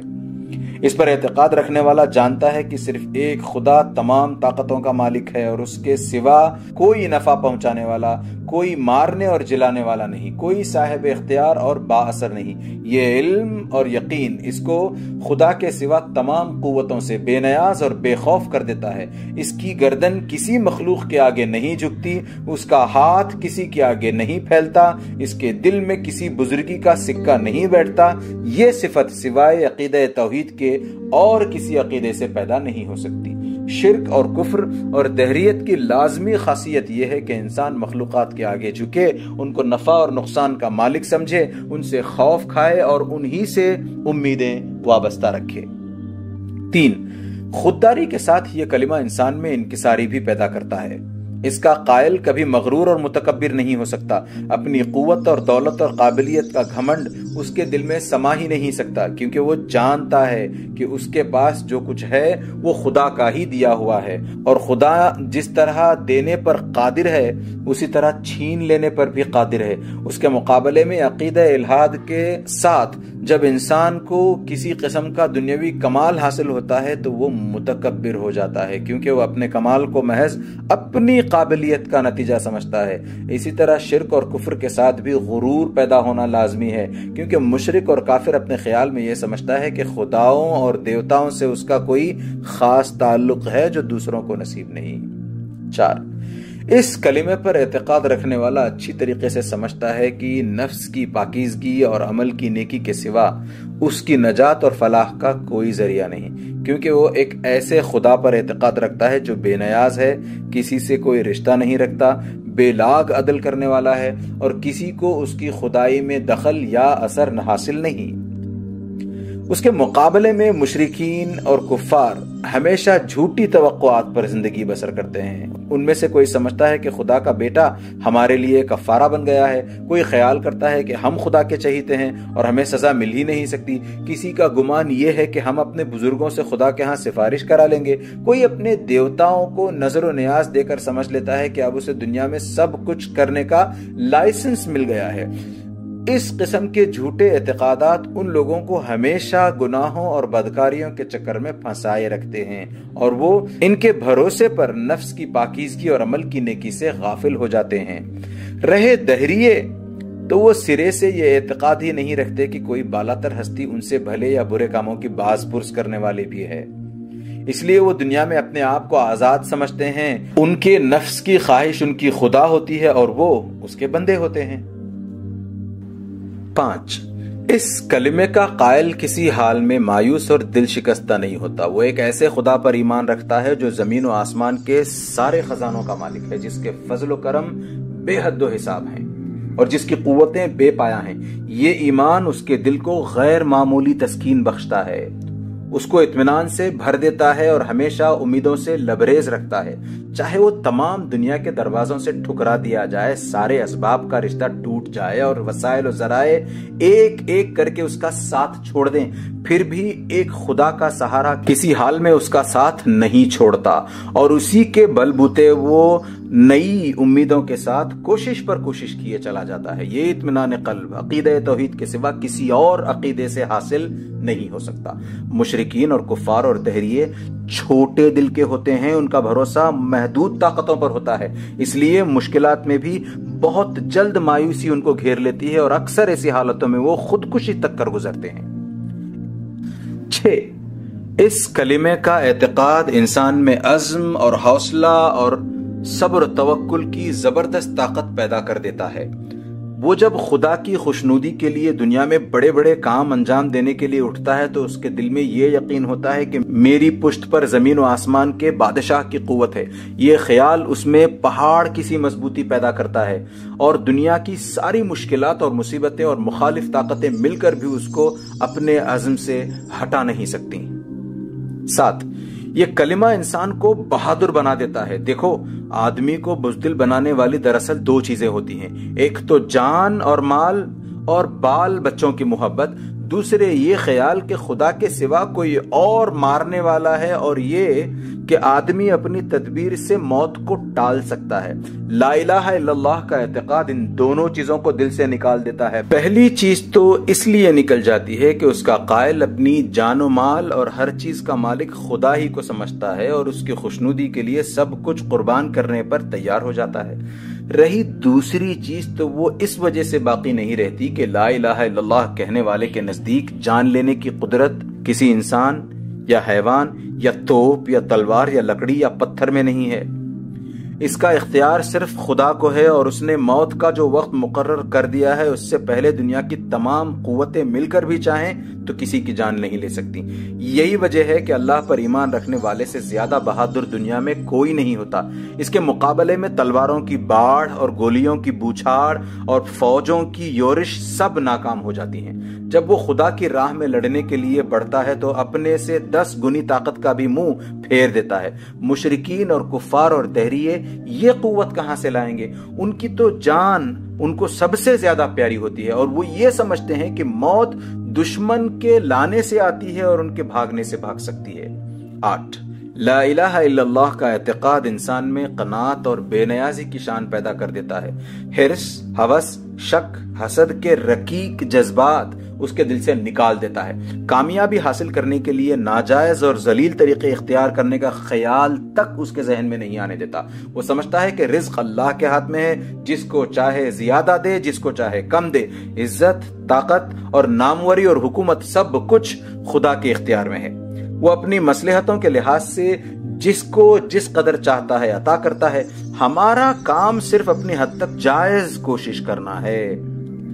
اس پر اعتقاد رکھنے والا جانتا ہے کہ صرف ایک خدا تمام طاقتوں کا مالک ہے اور اس کے سوا کوئی نفع پہنچانے والا، کوئی مارنے اور جلانے والا نہیں، کوئی صاحب اختیار اور با اثر نہیں۔ یہ علم اور یقین اس کو خدا کے سوا تمام قوتوں سے بے نیاز اور بے خوف کر دیتا ہے۔ اس کی گردن کسی مخلوق کے آگے نہیں جھکتی، اس کا ہاتھ کسی کے آگے نہیں پھیلتا، اس کے دل میں کسی بزرگی کا سکہ نہیں بیٹھتا۔ یہ صفت سوائے عقیدہ توحید کے اور کسی عقیدے سے پیدا نہیں ہو سکتی۔ شرک اور کفر اور دہریت کی لازمی خاصیت یہ ہے کہ انسان مخلوقات کے آگے جھکے، ان کو نفع اور نقصان کا مالک سمجھے، ان سے خوف کھائے اور انہی سے امیدیں وابستہ رکھے۔ 3، خودداری کے ساتھ یہ کلمہ انسان میں انکساری بھی پیدا کرتا ہے۔ اس کا قائل کبھی مغرور اور متکبر نہیں ہو سکتا۔ اپنی قوت اور دولت اور قابلیت کا گھمنڈ اس کے دل میں سما ہی نہیں سکتا، کیونکہ وہ جانتا ہے کہ اس کے پاس جو کچھ ہے وہ خدا کا ہی دیا ہوا ہے، اور خدا جس طرح دینے پر قادر ہے اسی طرح چھین لینے پر بھی قادر ہے۔ اس کے مقابلے میں عقیدہ الحاد کے ساتھ جب انسان کو کسی قسم کا دنیاوی کمال حاصل ہوتا ہے تو وہ متکبر ہو جاتا ہے، کیونکہ وہ اپنے کمال کو محض اپنی قابلیت کا نتیجہ سمجھتا ہے۔ اسی طرح شرک اور کفر کے ساتھ بھی غرور پیدا ہونا لازمی ہے، کیونکہ مشرک اور کافر اپنے خیال میں یہ سمجھتا ہے کہ خداؤں اور دیوتاؤں سے اس کا کوئی خاص تعلق ہے جو دوسروں کو نصیب نہیں۔ 4، اس کلمے پر اعتقاد رکھنے والا اچھی طریقے سے سمجھتا ہے کہ نفس کی پاکیزگی اور عمل کی نیکی کے سوا اس کی نجات اور فلاح کا کوئی ذریعہ نہیں، کیونکہ وہ ایک ایسے خدا پر اعتقاد رکھتا ہے جو بے نیاز ہے، کسی سے کوئی رشتہ نہیں رکھتا، بے لاگ عدل کرنے والا ہے اور کسی کو اس کی خدائی میں دخل یا اثر حاصل نہیں۔ اس کے مقابلے میں مشرکین اور کفار ہمیشہ جھوٹی توقعات پر زندگی بسر کرتے ہیں۔ ان میں سے کوئی سمجھتا ہے کہ خدا کا بیٹا ہمارے لیے کفارہ بن گیا ہے، کوئی خیال کرتا ہے کہ ہم خدا کے چہیتے ہیں اور ہمیں سزا مل ہی نہیں سکتی، کسی کا گمان یہ ہے کہ ہم اپنے بزرگوں سے خدا کے ہاں سفارش کرا لیں گے، کوئی اپنے دیوتاؤں کو نظر و نیاز دے کر سمجھ لیتا ہے کہ اب اسے دنیا میں سب کچھ کرنے کا لائسنس مل گیا ہے۔ اس قسم کے جھوٹے اعتقادات ان لوگوں کو ہمیشہ گناہوں اور بدکاریوں کے چکر میں پھنسائے رکھتے ہیں، اور وہ ان کے بھروسے پر نفس کی پاکیزگی اور عمل کی نیکی سے غافل ہو جاتے ہیں۔ رہے دہریے تو وہ سرے سے یہ اعتقاد ہی نہیں رکھتے کہ کوئی بالاتر ہستی ان سے بھلے یا برے کاموں کی باز پرس کرنے والی بھی ہے، اس لیے وہ دنیا میں اپنے آپ کو آزاد سمجھتے ہیں۔ ان کے نفس کی خواہش ان کی خدا ہوتی ہے اور وہ اس کے بندے ہوتے ہیں۔ 5، اس کلمے کا قائل کسی حال میں مایوس اور دل شکستہ نہیں ہوتا۔ وہ ایک ایسے خدا پر ایمان رکھتا ہے جو زمین و آسمان کے سارے خزانوں کا مالک ہے، جس کے فضل و کرم بے حد و حساب ہیں اور جس کی قوتیں بے پایہ ہیں۔ یہ ایمان اس کے دل کو غیر معمولی تسکین بخشتا ہے، اس کو اطمینان سے بھر دیتا ہے اور ہمیشہ امیدوں سے لبریز رکھتا ہے۔ چاہے وہ تمام دنیا کے دروازوں سے ٹھکرا دیا جائے، سارے اسباب کا رشتہ ٹوٹ جائے اور وسائل و ذرائع ایک ایک کر کے اس کا ساتھ چھوڑ دیں، پھر بھی ایک خدا کا سہارا کسی حال میں اس کا ساتھ نہیں چھوڑتا، اور اسی کے بل بوتے وہ نئی امیدوں کے ساتھ کوشش پر کوشش کیے چلا جاتا ہے۔ یہ اطمینان قلب عقیدہ توحید کے سوا کسی اور عقیدے سے حاصل نہیں ہو سکتا۔ مشرکین اور کفار اور دہریے چھوٹے دل کے ہوتے ہیں، ان کا بھروسہ محدود طاقتوں پر ہوتا ہے، اس لیے مشکلات میں بھی بہت جلد مایوسی ان کو گھیر لیتی ہے اور اکثر ایسی حالتوں میں وہ خودکشی تک کر گزرتے ہیں۔ 6، اس کلمے کا اعتقاد انسان میں عزم اور حوصلہ اور صبر و توکل کی زبردست طاقت پیدا کر دیتا ہے۔ وہ جب خدا کی خوشنودی کے لیے دنیا میں بڑے بڑے کام انجام دینے کے لیے اٹھتا ہے تو اس کے دل میں یہ یقین ہوتا ہے کہ میری پشت پر زمین و آسمان کے بادشاہ کی قوت ہے۔ یہ خیال اس میں پہاڑ کی سی مضبوطی پیدا کرتا ہے اور دنیا کی ساری مشکلات اور مصیبتیں اور مخالف طاقتیں مل کر بھی اس کو اپنے عزم سے ہٹا نہیں سکتی۔ 7، یہ کلمہ انسان کو بہادر بنا دیتا ہے۔ دیکھو، آدمی کو بزدل بنانے والی دراصل 2 چیزیں ہوتی ہیں، ایک تو جان اور مال اور بال بچوں کی محبت، دوسرے یہ خیال کہ خدا کے سوا کوئی اور مارنے والا ہے، اور یہ کہ آدمی اپنی تدبیر سے موت کو ٹال سکتا ہے۔ لا الہ الا اللہ کا اعتقاد ان دونوں چیزوں کو دل سے نکال دیتا ہے۔ پہلی چیز تو اس لیے نکل جاتی ہے کہ اس کا قائل اپنی جان و مال اور ہر چیز کا مالک خدا ہی کو سمجھتا ہے اور اس کی خوشنودی کے لیے سب کچھ قربان کرنے پر تیار ہو جاتا ہے۔ رہی دوسری چیز تو وہ اس وجہ سے باقی نہیں رہتی کہ لا الہ الا اللہ کہنے والے کے نزدیک جان لینے کی قدرت کسی انسان یا حیوان یا توپ یا تلوار یا لکڑی یا پتھر میں نہیں ہے، اس کا اختیار صرف خدا کو ہے، اور اس نے موت کا جو وقت مقرر کر دیا ہے اس سے پہلے دنیا کی تمام قوتیں مل کر بھی چاہیں تو کسی کی جان نہیں لے سکتی۔ یہی وجہ ہے کہ اللہ پر ایمان رکھنے والے سے زیادہ بہادر دنیا میں کوئی نہیں ہوتا۔ اس کے مقابلے میں تلواروں کی باڑھ اور گولیوں کی بوچھاڑ اور فوجوں کی یورش سب ناکام ہو جاتی ہیں۔ جب وہ خدا کی راہ میں لڑنے کے لیے بڑھتا ہے تو اپنے سے 10 گنی طاقت کا بھی منہ پھیر دیتا ہے۔ مشرکین اور کفار اور دہریے یہ قوت کہاں سے لائیں گے؟ ان کی تو جان ان کو سب سے زیادہ پیاری ہوتی ہے، اور وہ یہ سمجھتے ہیں کہ موت دشمن کے لانے سے آتی ہے اور ان کے بھاگنے سے بھاگ سکتی ہے۔ 8، لا الہ الا اللہ کا اعتقاد انسان میں قناعت اور بے نیازی کی شان پیدا کر دیتا ہے۔ حرص، ہوس، شک، حسد کے رقیق جذبات اس کے دل سے نکال دیتا ہے۔ کامیابی حاصل کرنے کے لیے ناجائز اور ذلیل طریقے اختیار کرنے کا خیال تک اس کے ذہن میں نہیں آنے دیتا۔ وہ سمجھتا ہے کہ رزق اللہ کے ہاتھ میں ہے، جس کو چاہے زیادہ دے، جس کو چاہے کم دے۔ عزت، طاقت اور ناموری اور حکومت سب کچھ خدا کے اختیار میں ہے۔ وہ اپنی مصلحتوں کے لحاظ سے جس کو جس قدر چاہتا ہے عطا کرتا ہے۔ ہمارا کام صرف اپنی حد تک جائز کوشش کرنا ہے۔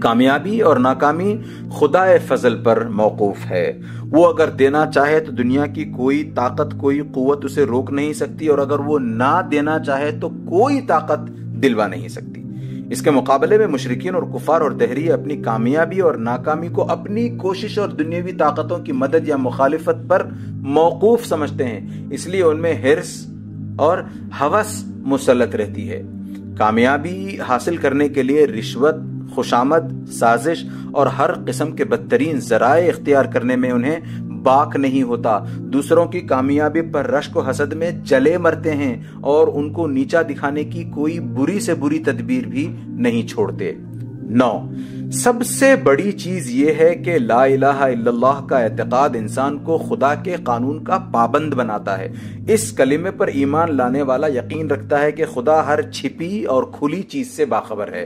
کامیابی اور ناکامی خدا فضل پر موقوف ہے۔ وہ اگر دینا چاہے تو دنیا کی کوئی طاقت، کوئی قوت اسے روک نہیں سکتی، اور اگر وہ نہ دینا چاہے تو کوئی طاقت دلوا نہیں سکتی۔ اس کے مقابلے میں مشرکین اور کفار اور دہریے اپنی کامیابی اور ناکامی کو اپنی کوشش اور دنیاوی طاقتوں کی مدد یا مخالفت پر موقوف سمجھتے ہیں، اس لیے ان میں حرص اور ہوس مسلط رہتی ہے۔ کامیابی حاصل کرنے کے لیے رشوت، خوشامد، سازش اور ہر قسم کے بدترین ذرائع اختیار کرنے میں انہیں باک نہیں ہوتا۔ دوسروں کی کامیابی پر رشک و حسد میں جلے مرتے ہیں اور ان کو نیچا دکھانے کی کوئی بری سے بری تدبیر بھی نہیں چھوڑتے۔ 9، سب سے بڑی چیز یہ ہے کہ لا الہ الا اللہ کا اعتقاد انسان کو خدا کے قانون کا پابند بناتا ہے۔ اس کلمے پر ایمان لانے والا یقین رکھتا ہے کہ خدا ہر چھپی اور کھلی چیز سے باخبر ہے،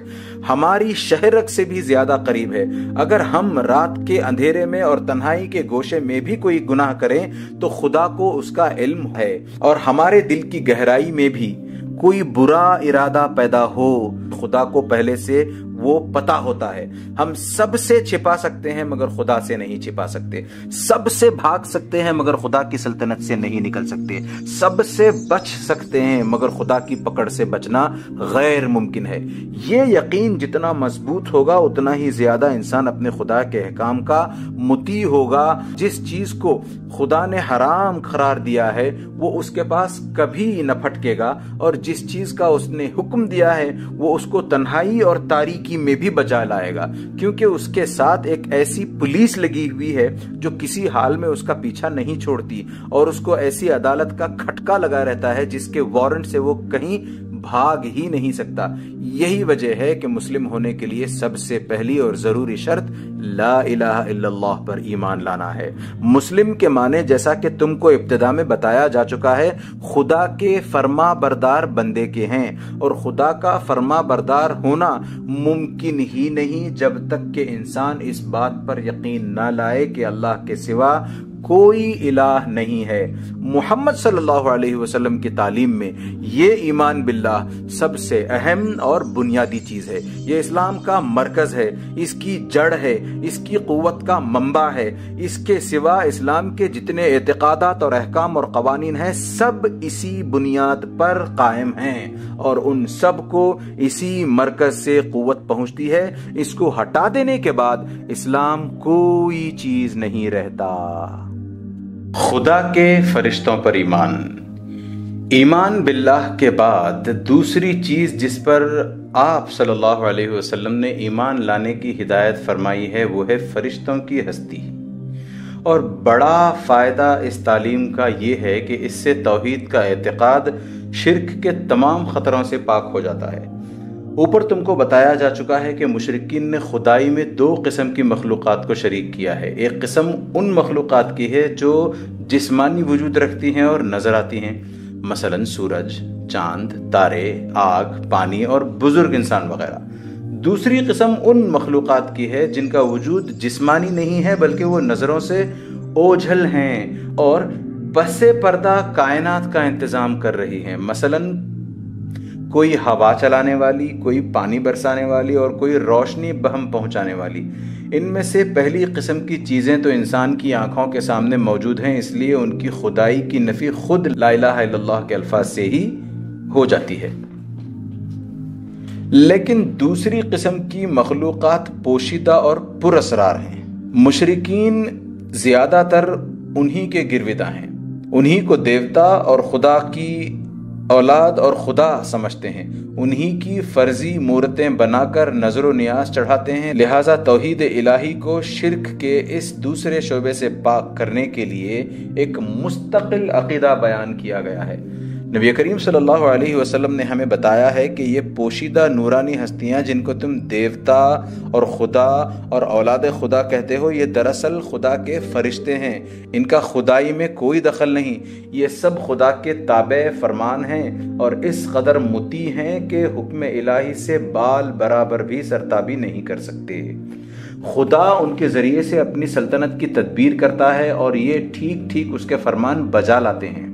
ہماری شہرک سے بھی زیادہ قریب ہے۔ اگر ہم رات کے اندھیرے میں اور تنہائی کے گوشے میں بھی کوئی گناہ کریں تو خدا کو اس کا علم ہے، اور ہمارے دل کی گہرائی میں بھی کوئی برا ارادہ پیدا ہو، خدا کو پہلے سے وہ پتا ہوتا ہے۔ ہم سب سے چھپا سکتے ہیں مگر خدا سے نہیں چھپا سکتے، سب سے بھاگ سکتے ہیں مگر خدا کی سلطنت سے نہیں نکل سکتے، سب سے بچ سکتے ہیں مگر خدا کی پکڑ سے بچنا غیر ممکن ہے۔ یہ یقین جتنا مضبوط ہوگا اتنا ہی زیادہ انسان اپنے خدا کے احکام کا مطیع ہوگا۔ جس چیز کو خدا نے حرام قرار دیا ہے وہ اس کے پاس کبھی نہ پھٹکے گا، اور جس چیز کا اس نے حکم دیا ہے وہ اس کو تنہائی اور تاریکی میں بھی بچا لائے گا، کیونکہ اس کے ساتھ ایک ایسی پولیس لگی ہوئی ہے جو کسی حال میں اس کا پیچھا نہیں چھوڑتی، اور اس کو ایسی عدالت کا کھٹکا لگا رہتا ہے جس کے وارنٹ سے وہ کہیں بھاگ ہی نہیں سکتا۔ یہی وجہ ہے کہ مسلم ہونے کے لیے سب سے پہلی اور ضروری شرط لا الہ الا اللہ پر ایمان لانا ہے۔ مسلم کے معنی جیسا کہ تم کو ابتدا میں بتایا جا چکا ہے خدا کے فرما بردار بندے کے ہیں، اور خدا کا فرما بردار ہونا ممکن ہی نہیں جب تک کہ انسان اس بات پر یقین نہ لائے کہ اللہ کے سوا کوئی الہ نہیں ہے۔ محمد صلی اللہ علیہ وسلم کی تعلیم میں یہ ایمان باللہ سب سے اہم اور بنیادی چیز ہے۔ یہ اسلام کا مرکز ہے، اس کی جڑ ہے، اس کی قوت کا منبع ہے۔ اس کے سوا اسلام کے جتنے اعتقادات اور احکام اور قوانین ہیں سب اسی بنیاد پر قائم ہیں، اور ان سب کو اسی مرکز سے قوت پہنچتی ہے۔ اس کو ہٹا دینے کے بعد اسلام کوئی چیز نہیں رہتا۔ خدا کے فرشتوں پر ایمان۔ ایمان باللہ کے بعد دوسری چیز جس پر آپ صلی اللہ علیہ وسلم نے ایمان لانے کی ہدایت فرمائی ہے وہ ہے فرشتوں کی ہستی۔ اور بڑا فائدہ اس تعلیم کا یہ ہے کہ اس سے توحید کا اعتقاد شرک کے تمام خطروں سے پاک ہو جاتا ہے۔ اوپر تم کو بتایا جا چکا ہے کہ مشرکین نے خدائی میں دو قسم کی مخلوقات کو شریک کیا ہے۔ ایک قسم ان مخلوقات کی ہے جو جسمانی وجود رکھتی ہیں اور نظر آتی ہیں، مثلا سورج، چاند، تارے، آگ، پانی اور بزرگ انسان وغیرہ۔ دوسری قسم ان مخلوقات کی ہے جن کا وجود جسمانی نہیں ہے بلکہ وہ نظروں سے اوجھل ہیں اور پس پردہ کائنات کا انتظام کر رہی ہیں، مثلا کوئی ہوا چلانے والی، کوئی پانی برسانے والی اور کوئی روشنی بہم پہنچانے والی۔ ان میں سے پہلی قسم کی چیزیں تو انسان کی آنکھوں کے سامنے موجود ہیں، اس لیے ان کی خدائی کی نفی خود لا الہ الا اللہ کے الفاظ سے ہی ہو جاتی ہے۔ لیکن دوسری قسم کی مخلوقات پوشیدہ اور پر اسرار ہیں۔ مشرکین زیادہ تر انہی کے گرویدہ ہیں، انہی کو دیوتا اور خدا کی اولاد اور خدا سمجھتے ہیں، انہی کی فرضی مورتیں بنا کر نظر و نیاز چڑھاتے ہیں۔ لہٰذا توحید الہی کو شرک کے اس دوسرے شعبے سے پاک کرنے کے لیے ایک مستقل عقیدہ بیان کیا گیا ہے۔ نبی کریم صلی اللہ علیہ وسلم نے ہمیں بتایا ہے کہ یہ پوشیدہ نورانی ہستیاں جن کو تم دیوتا اور خدا اور اولاد خدا کہتے ہو، یہ دراصل خدا کے فرشتے ہیں، ان کا خدائی میں کوئی دخل نہیں، یہ سب خدا کے تابع فرمان ہیں اور اس قدر مطیع ہیں کہ حکم الہی سے بال برابر بھی سرتابی نہیں کر سکتے۔ خدا ان کے ذریعے سے اپنی سلطنت کی تدبیر کرتا ہے اور یہ ٹھیک ٹھیک اس کے فرمان بجا لاتے ہیں۔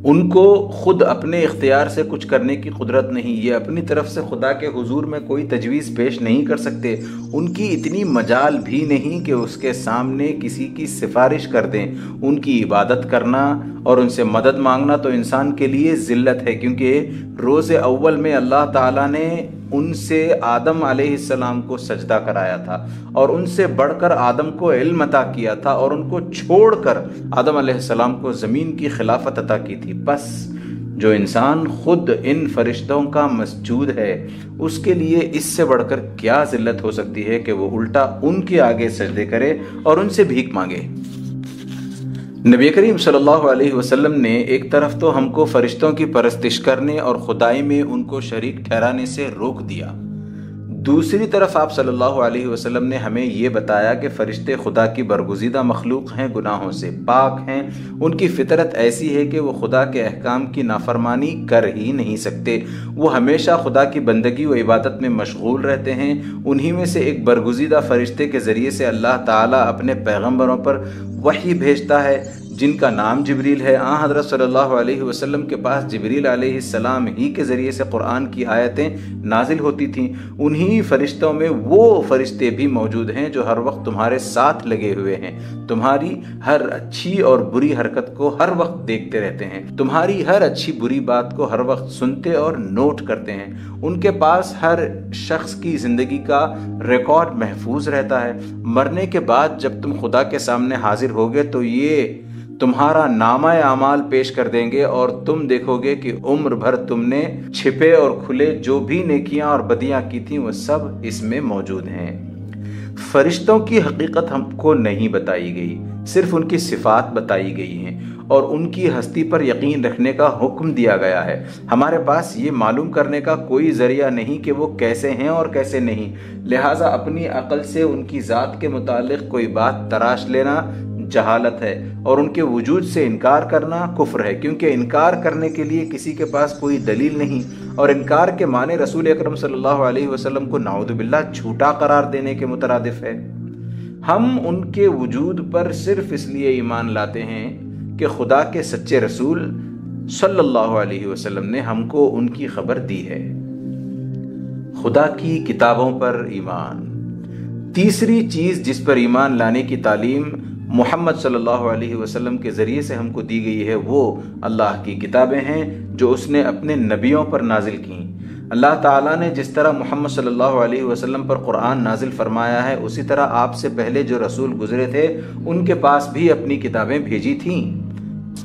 ان کو خود اپنے اختیار سے کچھ کرنے کی قدرت نہیں، یہ اپنی طرف سے خدا کے حضور میں کوئی تجویز پیش نہیں کر سکتے، ان کی اتنی مجال بھی نہیں کہ اس کے سامنے کسی کی سفارش کر دیں۔ ان کی عبادت کرنا اور ان سے مدد مانگنا تو انسان کے لیے ذلت ہے، کیونکہ روز اول میں اللہ تعالیٰ نے ان سے آدم علیہ السلام کو سجدہ کرایا تھا اور ان سے بڑھ کر آدم کو علم عطا کیا تھا اور ان کو چھوڑ کر آدم علیہ السلام کو زمین کی خلافت عطا کی تھی۔ بس جو انسان خود ان فرشتوں کا مسجود ہے اس کے لیے اس سے بڑھ کر کیا ذلت ہو سکتی ہے کہ وہ الٹا ان کے آگے سجدے کرے اور ان سے بھیک مانگے۔ نبی کریم صلی اللہ علیہ وسلم نے ایک طرف تو ہم کو فرشتوں کی پرستش کرنے اور خدائی میں ان کو شریک ٹھہرانے سے روک دیا، دوسری طرف آپ صلی اللہ علیہ وسلم نے ہمیں یہ بتایا کہ فرشتے خدا کی برگزیدہ مخلوق ہیں، گناہوں سے پاک ہیں، ان کی فطرت ایسی ہے کہ وہ خدا کے احکام کی نافرمانی کر ہی نہیں سکتے، وہ ہمیشہ خدا کی بندگی و عبادت میں مشغول رہتے ہیں۔ انہی میں سے ایک برگزیدہ فرشتے کے ذریعے سے اللہ تعالیٰ اپنے پیغمبروں پر وحی بھیجتا ہے، جن کا نام جبریل ہے، آن حضرت صلی اللہ علیہ وسلم کے پاس جبریل علیہ السلام ہی کے ذریعے سے قرآن کی آیتیں نازل ہوتی تھیں، انہی فرشتوں میں وہ فرشتے بھی موجود ہیں جو ہر وقت تمہارے ساتھ لگے ہوئے ہیں، تمہاری ہر اچھی اور بری حرکت کو ہر وقت دیکھتے رہتے ہیں، تمہاری ہر اچھی بری بات کو ہر وقت سنتے اور نوٹ کرتے ہیں۔ ان کے پاس ہر شخص کی زندگی کا ریکارڈ محفوظ رہتا ہے۔ مرنے کے بعد جب تم خدا کے سامنے حاضر ہوگے تو یہ تمہارا نامہ اعمال پیش کر دیں گے، اور تم دیکھو گے کہ عمر بھر تم نے چھپے اور کھلے جو بھی نیکیاں اور بدیاں کی تھیں وہ سب اس میں موجود ہیں۔ فرشتوں کی حقیقت ہم کو نہیں بتائی گئی، صرف ان کی صفات بتائی گئی ہیں اور ان کی ہستی پر یقین رکھنے کا حکم دیا گیا ہے۔ ہمارے پاس یہ معلوم کرنے کا کوئی ذریعہ نہیں کہ وہ کیسے ہیں اور کیسے نہیں، لہٰذا اپنی عقل سے ان کی ذات کے متعلق کوئی بات تراش لینا جہالت ہے، اور ان کے وجود سے انکار کرنا کفر ہے، کیونکہ انکار کرنے کے لیے کسی کے پاس کوئی دلیل نہیں، اور انکار کے معنی رسول اکرم صلی اللہ علیہ وسلم کو نعوذ باللہ جھوٹا قرار دینے کے مترادف ہے۔ ہم ان کے وجود پر صرف اس لیے ایمان لاتے ہیں کہ خدا کے سچے رسول صلی اللہ علیہ وسلم نے ہم کو ان کی خبر دی ہے۔ خدا کی کتابوں پر ایمان۔ تیسری چیز جس پر ایمان لانے کی تعلیم محمد صلی اللہ علیہ وسلم کے ذریعے سے ہم کو دی گئی ہے وہ اللہ کی کتابیں ہیں جو اس نے اپنے نبیوں پر نازل کیں۔ اللہ تعالیٰ نے جس طرح محمد صلی اللہ علیہ وسلم پر قرآن نازل فرمایا ہے، اسی طرح آپ سے پہلے جو رسول گزرے تھے ان کے پاس بھی اپنی کتابیں بھیجی تھیں۔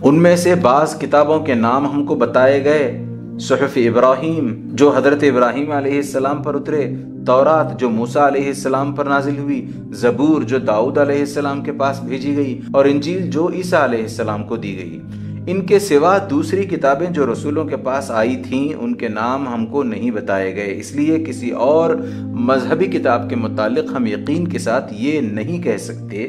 ان میں سے بعض کتابوں کے نام ہم کو بتائے گئے: صحف ابراہیم جو حضرت ابراہیم علیہ السلام پر اترے، تورات جو موسیٰ علیہ السلام پر نازل ہوئی، زبور جو داؤد علیہ السلام کے پاس بھیجی گئی، اور انجیل جو عیسیٰ علیہ السلام کو دی گئی۔ ان کے سوا دوسری کتابیں جو رسولوں کے پاس آئی تھیں ان کے نام ہم کو نہیں بتائے گئے، اس لیے کسی اور مذہبی کتاب کے متعلق ہم یقین کے ساتھ یہ نہیں کہہ سکتے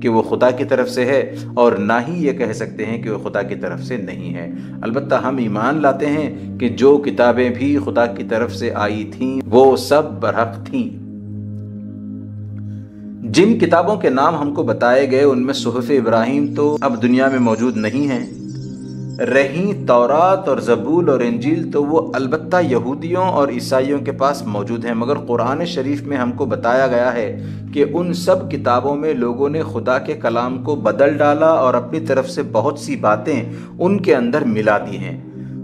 کہ وہ خدا کی طرف سے ہے، اور نہ ہی یہ کہہ سکتے ہیں کہ وہ خدا کی طرف سے نہیں ہے۔ البتہ ہم ایمان لاتے ہیں کہ جو کتابیں بھی خدا کی طرف سے آئی تھیں وہ سب برحق تھیں۔ جن کتابوں کے نام ہم کو بتائے گئے ان میں صحف ابراہیم تو اب دنیا میں موجود نہیں ہیں، رہیں تورات اور زبور اور انجیل تو وہ البتہ یہودیوں اور عیسائیوں کے پاس موجود ہیں، مگر قرآن شریف میں ہم کو بتایا گیا ہے کہ ان سب کتابوں میں لوگوں نے خدا کے کلام کو بدل ڈالا اور اپنی طرف سے بہت سی باتیں ان کے اندر ملا دی ہیں۔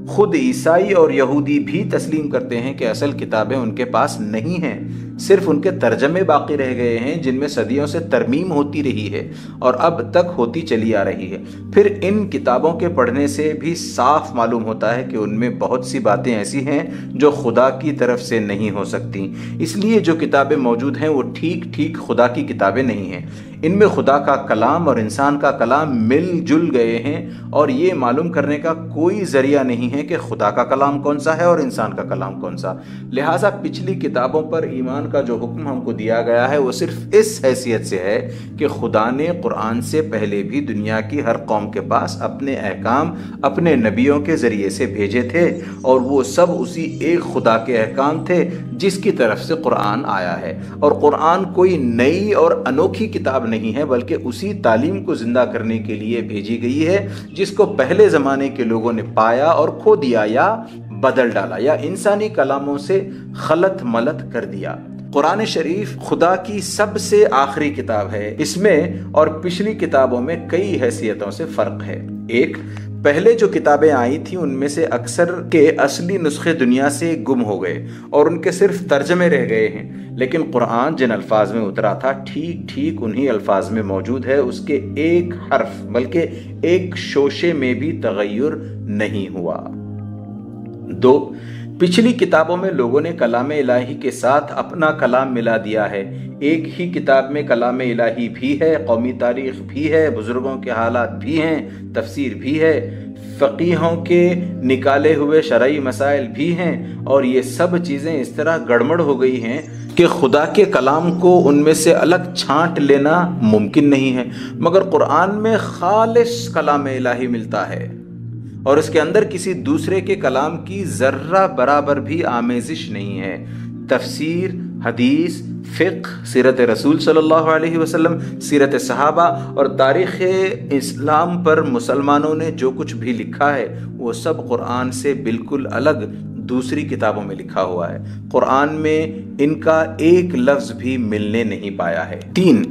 خود عیسائی اور یہودی بھی تسلیم کرتے ہیں کہ اصل کتابیں ان کے پاس نہیں ہیں، صرف ان کے ترجمے باقی رہ گئے ہیں جن میں صدیوں سے ترمیم ہوتی رہی ہے اور اب تک ہوتی چلی آ رہی ہے۔ پھر ان کتابوں کے پڑھنے سے بھی صاف معلوم ہوتا ہے کہ ان میں بہت سی باتیں ایسی ہیں جو خدا کی طرف سے نہیں ہو سکتی، اس لیے جو کتابیں موجود ہیں وہ ٹھیک ٹھیک خدا کی کتابیں نہیں ہیں۔ ان میں خدا کا کلام اور انسان کا کلام مل جل گئے ہیں، اور یہ معلوم کرنے کا کوئی ذریعہ نہیں ہے کہ خدا کا کلام کون سا ہے اور انسان کا کلام کون سا۔ لہٰذا پچھلی کتابوں پر ایمان کا جو حکم ہم کو دیا گیا ہے وہ صرف اس حیثیت سے ہے کہ خدا نے قرآن سے پہلے بھی دنیا کی ہر قوم کے پاس اپنے احکام اپنے نبیوں کے ذریعے سے بھیجے تھے، اور وہ سب اسی ایک خدا کے احکام تھے جس کی طرف سے قرآن آیا ہے۔ اور قرآن کوئی نئی اور انوکھی کتاب نہیں ہے، بلکہ اسی تعلیم کو زندہ کرنے کے لیے بھیجی گئی ہے جس کو پہلے زمانے کے لوگوں نے پایا اور کھو دیا یا بدل ڈالا یا انسانی کلاموں سے خلط ملط کر دیا۔ قرآن شریف خدا کی سب سے آخری کتاب ہے۔ اس میں اور پچھلی کتابوں میں کئی حیثیتوں سے فرق ہے۔ ایک، پہلے جو کتابیں آئی تھیں ان میں سے اکثر کے اصلی نسخے دنیا سے گم ہو گئے اور ان کے صرف ترجمے رہ گئے ہیں، لیکن قرآن جن الفاظ میں اترا تھا ٹھیک ٹھیک انہی الفاظ میں موجود ہے، اس کے ایک حرف بلکہ ایک شوشے میں بھی تغیر نہیں ہوا۔ دو، پچھلی کتابوں میں لوگوں نے کلام الہی کے ساتھ اپنا کلام ملا دیا ہے۔ ایک ہی کتاب میں کلام الہی بھی ہے، قومی تاریخ بھی ہے، بزرگوں کے حالات بھی ہیں، تفسیر بھی ہے، فقیہوں کے نکالے ہوئے شرعی مسائل بھی ہیں، اور یہ سب چیزیں اس طرح گڑبڑ ہو گئی ہیں کہ خدا کے کلام کو ان میں سے الگ چھانٹ لینا ممکن نہیں ہے، مگر قرآن میں خالص کلام الہی ملتا ہے اور اس کے اندر کسی دوسرے کے کلام کی ذرہ برابر بھی آمیزش نہیں ہے۔ تفسیر، حدیث، فقہ، سیرت رسول صلی اللہ علیہ وسلم، سیرت صحابہ اور تاریخ اسلام پر مسلمانوں نے جو کچھ بھی لکھا ہے وہ سب قرآن سے بالکل الگ دوسری کتابوں میں لکھا ہوا ہے۔ قرآن میں ان کا ایک لفظ بھی ملنے نہیں پایا ہے۔ 3،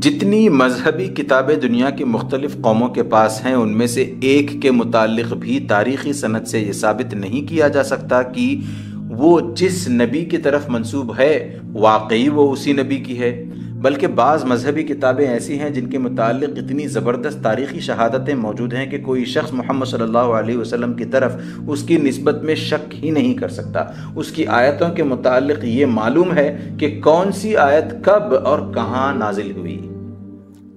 جتنی مذہبی کتابیں دنیا کی مختلف قوموں کے پاس ہیں ان میں سے ایک کے متعلق بھی تاریخی سند سے یہ ثابت نہیں کیا جا سکتا کہ وہ جس نبی کی طرف منسوب ہے واقعی وہ اسی نبی کی ہے، بلکہ بعض مذہبی کتابیں ایسی ہیں جن کے متعلق اتنی زبردست تاریخی شہادتیں موجود ہیں کہ کوئی شخص محمد صلی اللہ علیہ وسلم کی طرف اس کی نسبت میں شک ہی نہیں کر سکتا۔ اس کی آیتوں کے متعلق یہ معلوم ہے کہ کون سی آیت کب اور کہاں نازل ہوئی۔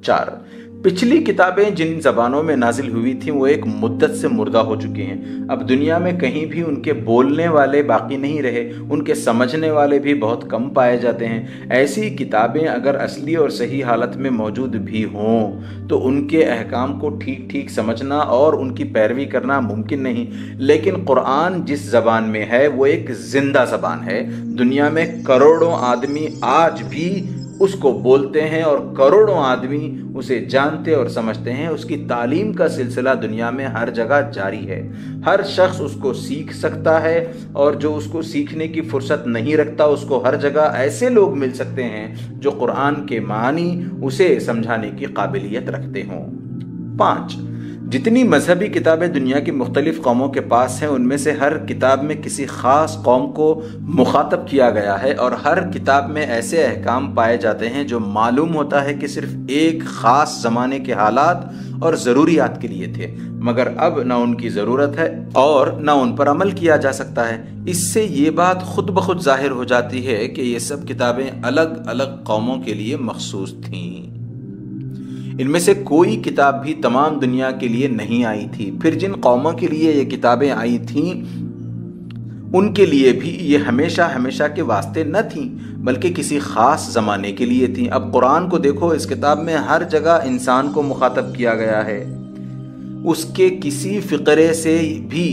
4، پچھلی کتابیں جن زبانوں میں نازل ہوئی تھیں وہ ایک مدت سے مردہ ہو چکی ہیں، اب دنیا میں کہیں بھی ان کے بولنے والے باقی نہیں رہے، ان کے سمجھنے والے بھی بہت کم پائے جاتے ہیں۔ ایسی کتابیں اگر اصلی اور صحیح حالت میں موجود بھی ہوں تو ان کے احکام کو ٹھیک ٹھیک سمجھنا اور ان کی پیروی کرنا ممکن نہیں، لیکن قرآن جس زبان میں ہے وہ ایک زندہ زبان ہے۔ دنیا میں کروڑوں آدمی آج بھی اس کو بولتے ہیں اور کروڑوں آدمی اسے جانتے اور سمجھتے ہیں۔ اس کی تعلیم کا سلسلہ دنیا میں ہر جگہ جاری ہے، ہر شخص اس کو سیکھ سکتا ہے، اور جو اس کو سیکھنے کی فرصت نہیں رکھتا اس کو ہر جگہ ایسے لوگ مل سکتے ہیں جو قرآن کے معنی اسے سمجھانے کی قابلیت رکھتے ہوں۔ 5، جتنی مذہبی کتابیں دنیا کی مختلف قوموں کے پاس ہیں ان میں سے ہر کتاب میں کسی خاص قوم کو مخاطب کیا گیا ہے، اور ہر کتاب میں ایسے احکام پائے جاتے ہیں جو معلوم ہوتا ہے کہ صرف ایک خاص زمانے کے حالات اور ضروریات کے لیے تھے، مگر اب نہ ان کی ضرورت ہے اور نہ ان پر عمل کیا جا سکتا ہے۔ اس سے یہ بات خود بخود ظاہر ہو جاتی ہے کہ یہ سب کتابیں الگ الگ قوموں کے لیے مخصوص تھیں۔ ان میں سے کوئی کتاب بھی تمام دنیا کے لیے نہیں آئی تھی۔ پھر جن قوموں کے لیے یہ کتابیں آئی تھیں ان کے لیے بھی یہ ہمیشہ ہمیشہ کے واسطے نہ تھیں بلکہ کسی خاص زمانے کے لیے تھیں۔ اب قرآن کو دیکھو، اس کتاب میں ہر جگہ انسان کو مخاطب کیا گیا ہے۔ اس کے کسی فقرے سے بھی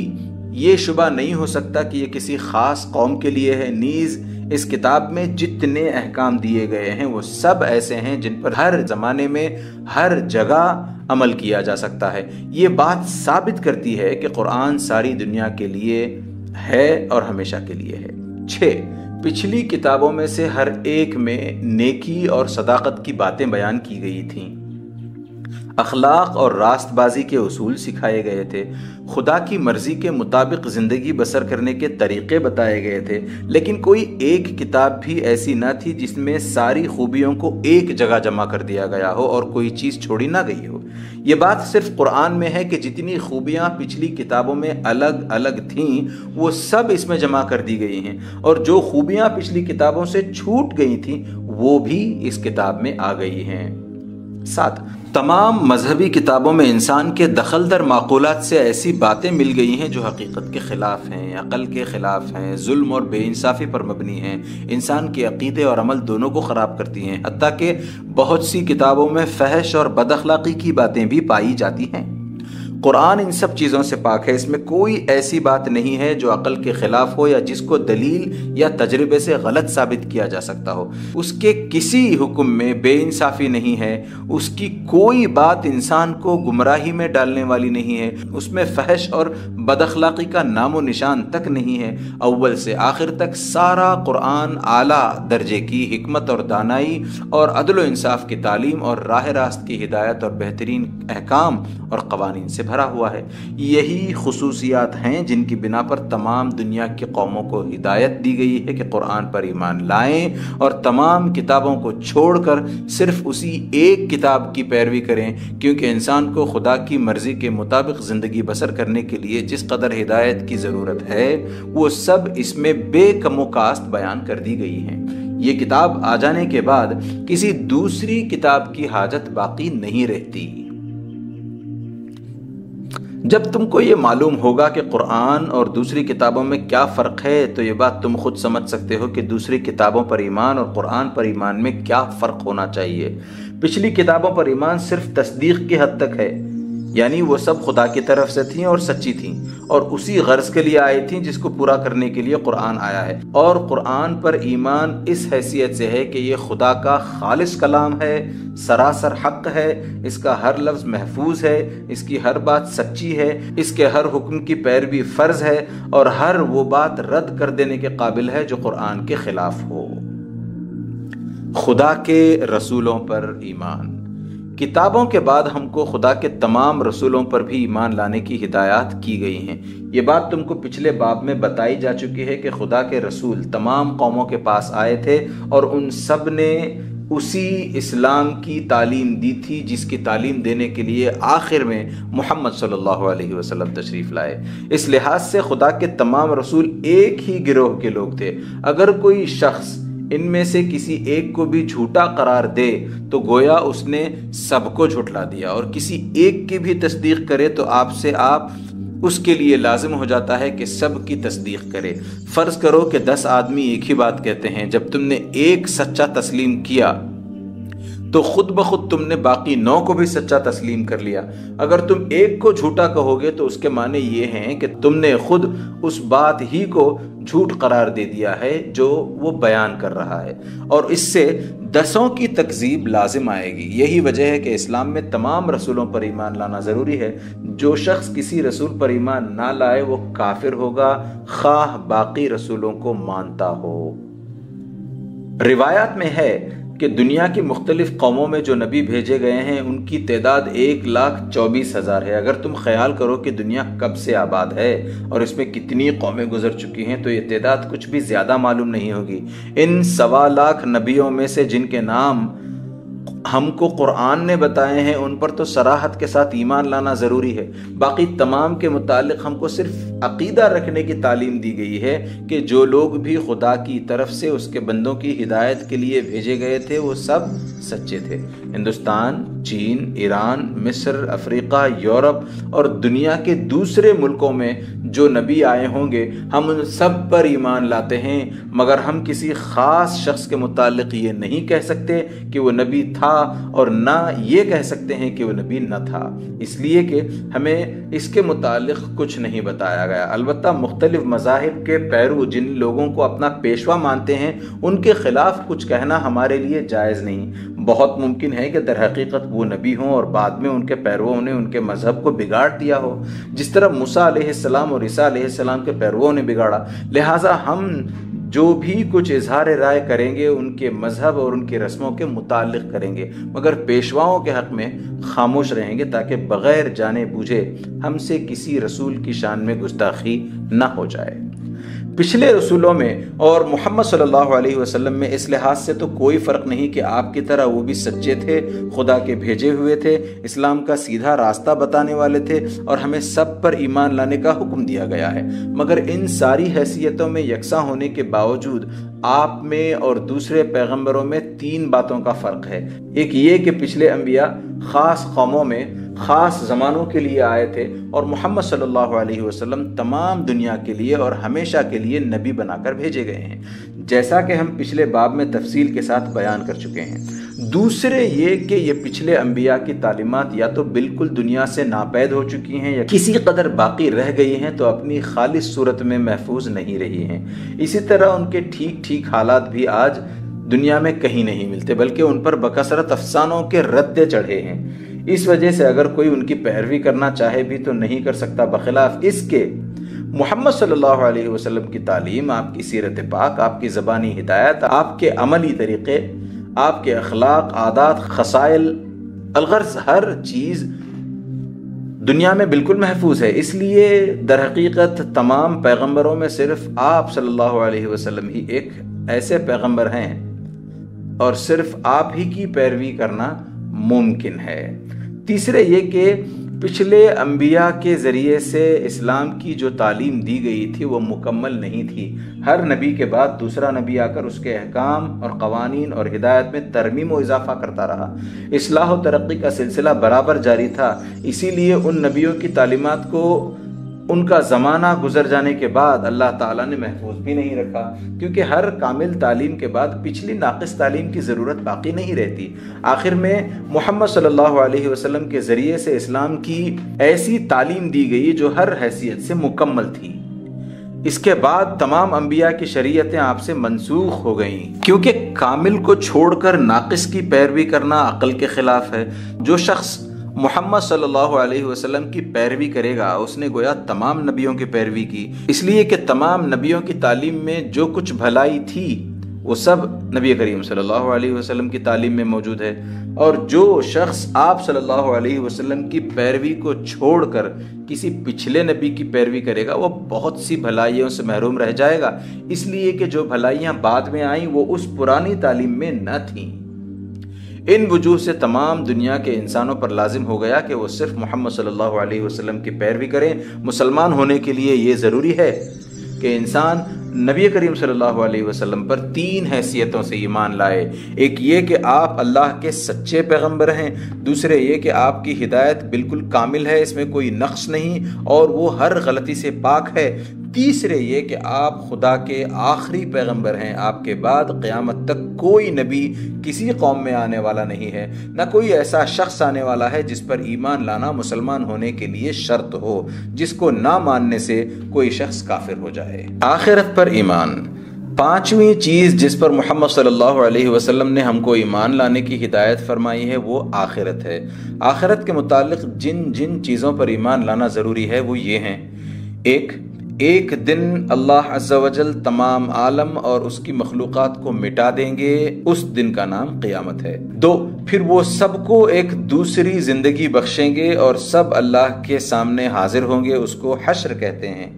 یہ شبہ نہیں ہو سکتا کہ یہ کسی خاص قوم کے لیے ہے۔ نیز اس کتاب میں جتنے احکام دیے گئے ہیں وہ سب ایسے ہیں جن پر ہر زمانے میں ہر جگہ عمل کیا جا سکتا ہے۔ یہ بات ثابت کرتی ہے کہ قرآن ساری دنیا کے لیے ہے اور ہمیشہ کے لیے ہے۔ 6، پچھلی کتابوں میں سے ہر ایک میں نیکی اور صداقت کی باتیں بیان کی گئی تھیں، اخلاق اور راست بازی کے اصول سکھائے گئے تھے، خدا کی مرضی کے مطابق زندگی بسر کرنے کے طریقے بتائے گئے تھے، لیکن کوئی ایک کتاب بھی ایسی نہ تھی جس میں ساری خوبیوں کو ایک جگہ جمع کر دیا گیا ہو اور کوئی چیز چھوڑی نہ گئی ہو۔ یہ بات صرف قرآن میں ہے کہ جتنی خوبیاں پچھلی کتابوں میں الگ الگ تھیں وہ سب اس میں جمع کر دی گئی ہیں، اور جو خوبیاں پچھلی کتابوں سے چھوٹ گئی تھیں وہ بھی اس کتاب میں آ گئی ہیں۔ 7، تمام مذہبی کتابوں میں انسان کے دخل در معقولات سے ایسی باتیں مل گئی ہیں جو حقیقت کے خلاف ہیں، عقل کے خلاف ہیں، ظلم اور بے انصافی پر مبنی ہیں، انسان کے عقیدے اور عمل دونوں کو خراب کرتی ہیں، حتیٰ کہ بہت سی کتابوں میں فحش اور بد اخلاقی کی باتیں بھی پائی جاتی ہیں۔ قرآن ان سب چیزوں سے پاک ہے، اس میں کوئی ایسی بات نہیں ہے جو عقل کے خلاف ہو یا جس کو دلیل یا تجربے سے غلط ثابت کیا جا سکتا ہو۔ اس کے کسی حکم میں بے انصافی نہیں ہے، اس کی کوئی بات انسان کو گمراہی میں ڈالنے والی نہیں ہے، اس میں فحش اور بد اخلاقی کا نام و نشان تک نہیں ہے۔ اول سے آخر تک سارا قرآن اعلیٰ درجے کی حکمت اور دانائی اور عدل و انصاف کی تعلیم اور راہ راست کی ہدایت اور بہترین احکام اور قوانین سے بھرا ہوا ہے۔ یہی خصوصیات ہیں جن کی بنا پر تمام دنیا کی قوموں کو ہدایت دی گئی ہے کہ قرآن پر ایمان لائیں اور تمام کتابوں کو چھوڑ کر صرف اسی ایک کتاب کی پیروی کریں، کیونکہ انسان کو خدا کی مرضی کے مطابق زندگی بسر کرنے کے لیے جس قدر ہدایت کی ضرورت ہے وہ سب اس میں بے کم و کاست بیان کر دی گئی ہیں۔ یہ کتاب آ جانے کے بعد کسی دوسری کتاب کی حاجت باقی نہیں رہتی۔ جب تم کو یہ معلوم ہوگا کہ قرآن اور دوسری کتابوں میں کیا فرق ہے تو یہ بات تم خود سمجھ سکتے ہو کہ دوسری کتابوں پر ایمان اور قرآن پر ایمان میں کیا فرق ہونا چاہیے۔ پچھلی کتابوں پر ایمان صرف تصدیق کی حد تک ہے، یعنی وہ سب خدا کی طرف سے تھیں اور سچی تھیں، اور اسی غرض کے لیے آئی تھیں جس کو پورا کرنے کے لیے قرآن آیا ہے۔ اور قرآن پر ایمان اس حیثیت سے ہے کہ یہ خدا کا خالص کلام ہے، سراسر حق ہے، اس کا ہر لفظ محفوظ ہے، اس کی ہر بات سچی ہے، اس کے ہر حکم کی پیروی فرض ہے، اور ہر وہ بات رد کر دینے کے قابل ہے جو قرآن کے خلاف ہو۔ خدا کے رسولوں پر ایمان۔ کتابوں کے بعد ہم کو خدا کے تمام رسولوں پر بھی ایمان لانے کی ہدایات کی گئی ہیں۔ یہ بات تم کو پچھلے باب میں بتائی جا چکی ہے کہ خدا کے رسول تمام قوموں کے پاس آئے تھے اور ان سب نے اسی اسلام کی تعلیم دی تھی جس کی تعلیم دینے کے لیے آخر میں محمد صلی اللہ علیہ وسلم تشریف لائے۔ اس لحاظ سے خدا کے تمام رسول ایک ہی گروہ کے لوگ تھے۔ اگر کوئی شخص ان میں سے کسی ایک کو بھی جھوٹا قرار دے تو گویا اس نے سب کو جھٹلا دیا، اور کسی ایک کی بھی تصدیق کرے تو آپ اس کے لیے لازم ہو جاتا ہے کہ سب کی تصدیق کرے۔ فرض کرو کہ 10 آدمی ایک ہی بات کہتے ہیں، جب تم نے ایک سچا تسلیم کیا تو خود بخود تم نے باقی 9 کو بھی سچا تسلیم کر لیا۔ اگر تم ایک کو جھوٹا کہو گے تو اس کے معنی یہ ہیں کہ تم نے خود اس بات ہی کو جھوٹ قرار دے دیا ہے جو وہ بیان کر رہا ہے، اور اس سے 10 کی تکذیب لازم آئے گی۔ یہی وجہ ہے کہ اسلام میں تمام رسولوں پر ایمان لانا ضروری ہے۔ جو شخص کسی رسول پر ایمان نہ لائے وہ کافر ہوگا، خواہ باقی رسولوں کو مانتا ہو۔ روایات میں ہے کہ دنیا کی مختلف قوموں میں جو نبی بھیجے گئے ہیں ان کی تعداد 1,24,000 ہے۔ اگر تم خیال کرو کہ دنیا کب سے آباد ہے اور اس میں کتنی قومیں گزر چکی ہیں تو یہ تعداد کچھ بھی زیادہ معلوم نہیں ہوگی۔ ان 1.25 لاکھ نبیوں میں سے جن کے نام ہم کو قرآن نے بتائے ہیں ان پر تو صراحت کے ساتھ ایمان لانا ضروری ہے۔ باقی تمام کے متعلق ہم کو صرف عقیدہ رکھنے کی تعلیم دی گئی ہے کہ جو لوگ بھی خدا کی طرف سے اس کے بندوں کی ہدایت کے لیے بھیجے گئے تھے وہ سب سچے تھے۔ ہندوستان، چین، ایران، مصر، افریقہ، یورپ اور دنیا کے دوسرے ملکوں میں جو نبی آئے ہوں گے ہم ان سب پر ایمان لاتے ہیں، مگر ہم کسی خاص شخص کے متعلق یہ نہیں کہہ سکتے کہ وہ نبی تھا اور نہ یہ کہہ سکتے ہیں کہ وہ نبی نہ تھا، اس لیے کہ ہمیں اس کے متعلق کچھ نہیں بتایا گیا۔ البتہ مختلف مذاہب کے پیرو جن لوگوں کو اپنا پیشوا مانتے ہیں ان کے خلاف کچھ کہنا ہمارے لیے جائز نہیں۔ بہت ممکن ہے کہ در حقیقت وہ نبی ہوں اور بعد میں ان کے پیرووں نے ان کے مذہب کو بگاڑ دیا ہو، جس طرح موسیٰ علیہ السلام اور عیسیٰ علیہ السلام کے پیرووں نے بگاڑا۔ لہٰذا ہم جو بھی کچھ اظہار رائے کریں گے ان کے مذہب اور ان کی رسموں کے متعلق کریں گے، مگر پیشواؤں کے حق میں خاموش رہیں گے تاکہ بغیر جانے بوجھے ہم سے کسی رسول کی شان میں گستاخی نہ ہو جائے۔ پچھلے رسولوں میں اور محمد صلی اللہ علیہ وسلم میں اس لحاظ سے تو کوئی فرق نہیں کہ آپ کی طرح وہ بھی سچے تھے، خدا کے بھیجے ہوئے تھے، اسلام کا سیدھا راستہ بتانے والے تھے اور ہمیں سب پر ایمان لانے کا حکم دیا گیا ہے۔ مگر ان ساری حیثیتوں میں یکساں ہونے کے باوجود آپ میں اور دوسرے پیغمبروں میں 3 باتوں کا فرق ہے۔ ایک یہ کہ پچھلے انبیاء خاص قوموں میں خاص زمانوں کے لیے آئے تھے اور محمد صلی اللہ علیہ وسلم تمام دنیا کے لیے اور ہمیشہ کے لیے نبی بنا کر بھیجے گئے ہیں، جیسا کہ ہم پچھلے باب میں تفصیل کے ساتھ بیان کر چکے ہیں۔ دوسرے یہ کہ یہ پچھلے انبیاء کی تعلیمات یا تو بالکل دنیا سے ناپید ہو چکی ہیں یا کسی قدر باقی رہ گئی ہیں تو اپنی خالص صورت میں محفوظ نہیں رہی ہیں۔ اسی طرح ان کے ٹھیک حالات بھی آج دنیا میں کہیں نہیں ملتے، بلکہ ان پر بکثرت افسانوں کے ردے چڑھے ہیں۔ اس وجہ سے اگر کوئی ان کی پیروی کرنا چاہے بھی تو نہیں کر سکتا، بخلاف اس کے محمد صلی اللہ علیہ وسلم کی تعلیم، آپ کی سیرت پاک، آپ کی زبانی ہدایت، آپ کے عملی طریقے، آپ کے اخلاق، عادات، خصائل، الغرض ہر چیز دنیا میں بالکل محفوظ ہے۔ اس لیے در حقیقت تمام پیغمبروں میں صرف آپ صلی اللہ علیہ وسلم ہی ایک ایسے پیغمبر ہیں اور صرف آپ ہی کی پیروی کرنا ممکن ہے۔ تیسرے یہ کہ پچھلے انبیاء کے ذریعے سے اسلام کی جو تعلیم دی گئی تھی وہ مکمل نہیں تھی۔ ہر نبی کے بعد دوسرا نبی آ کر اس کے احکام اور قوانین اور ہدایت میں ترمیم و اضافہ کرتا رہا۔ اصلاح و ترقی کا سلسلہ برابر جاری تھا، اسی لیے ان نبیوں کی تعلیمات کو ان کا زمانہ گزر جانے کے بعد اللہ تعالیٰ نے محفوظ بھی نہیں رکھا، کیونکہ ہر کامل تعلیم کے بعد پچھلی ناقص تعلیم کی ضرورت باقی نہیں رہتی۔ آخر میں محمد صلی اللہ علیہ وسلم کے ذریعے سے اسلام کی ایسی تعلیم دی گئی جو ہر حیثیت سے مکمل تھی۔ اس کے بعد تمام انبیاء کی شریعتیں آپ سے منسوخ ہو گئیں، کیونکہ کامل کو چھوڑ کر ناقص کی پیروی کرنا عقل کے خلاف ہے۔ جو شخص محمد صلی اللہ علیہ وسلم کی پیروی کرے گا اس نے گویا تمام نبیوں کی پیروی کی، اس لیے کہ تمام نبیوں کی تعلیم میں جو کچھ بھلائی تھی وہ سب نبی کریم صلی اللہ علیہ وسلم کی تعلیم میں موجود ہے، اور جو شخص آپ صلی اللہ علیہ وسلم کی پیروی کو چھوڑ کر کسی پچھلے نبی کی پیروی کرے گا وہ بہت سی بھلائیوں سے محروم رہ جائے گا، اس لیے کہ جو بھلائیاں بعد میں آئیں وہ اس پرانی تعلیم میں نہ تھیں۔ ان وجوہ سے تمام دنیا کے انسانوں پر لازم ہو گیا کہ وہ صرف محمد صلی اللہ علیہ وسلم کی پیروی کریں۔ مسلمان ہونے کے لیے یہ ضروری ہے کہ انسان نبی کریم صلی اللہ علیہ وسلم پر 3 حیثیتوں سے ایمان لائے۔ ایک یہ کہ آپ اللہ کے سچے پیغمبر ہیں، دوسرے یہ کہ آپ کی ہدایت بالکل کامل ہے، اس میں کوئی نقص نہیں اور وہ ہر غلطی سے پاک ہے، تیسرے یہ کہ آپ خدا کے آخری پیغمبر ہیں، آپ کے بعد قیامت تک کوئی نبی کسی قوم میں آنے والا نہیں ہے، نہ کوئی ایسا شخص آنے والا ہے جس پر ایمان لانا مسلمان ہونے کے لیے شرط ہو، جس کو نہ ماننے سے کوئی شخص کافر ہو جائے۔ آخرت پر ایمان، 5ویں چیز جس پر محمد صلی اللہ علیہ وسلم نے ہم کو ایمان لانے کی ہدایت فرمائی ہے وہ آخرت ہے۔ آخرت کے متعلق جن جن چیزوں پر ایمان لانا ضروری ہے وہ یہ ہیں: ایک دن اللہ عز و جل تمام عالم اور اس کی مخلوقات کو مٹا دیں گے، اس دن کا نام قیامت ہے۔ 2، پھر وہ سب کو ایک دوسری زندگی بخشیں گے اور سب اللہ کے سامنے حاضر ہوں گے، اس کو حشر کہتے ہیں۔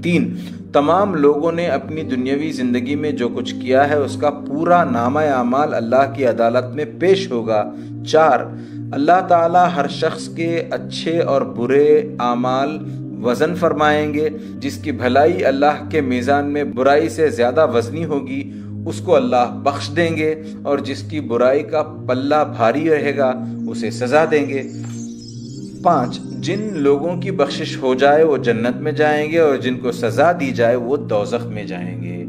3، تمام لوگوں نے اپنی دنیاوی زندگی میں جو کچھ کیا ہے اس کا پورا نامہ اعمال اللہ کی عدالت میں پیش ہوگا۔ 4، اللہ تعالی ہر شخص کے اچھے اور برے اعمال وزن فرمائیں گے، جس کی بھلائی اللہ کے میزان میں برائی سے زیادہ وزنی ہوگی اس کو اللہ بخش دیں گے، اور جس کی برائی کا پلہ بھاری رہے گا اسے سزا دیں گے۔ 5، جن لوگوں کی بخشش ہو جائے وہ جنت میں جائیں گے اور جن کو سزا دی جائے وہ دوزخ میں جائیں گے۔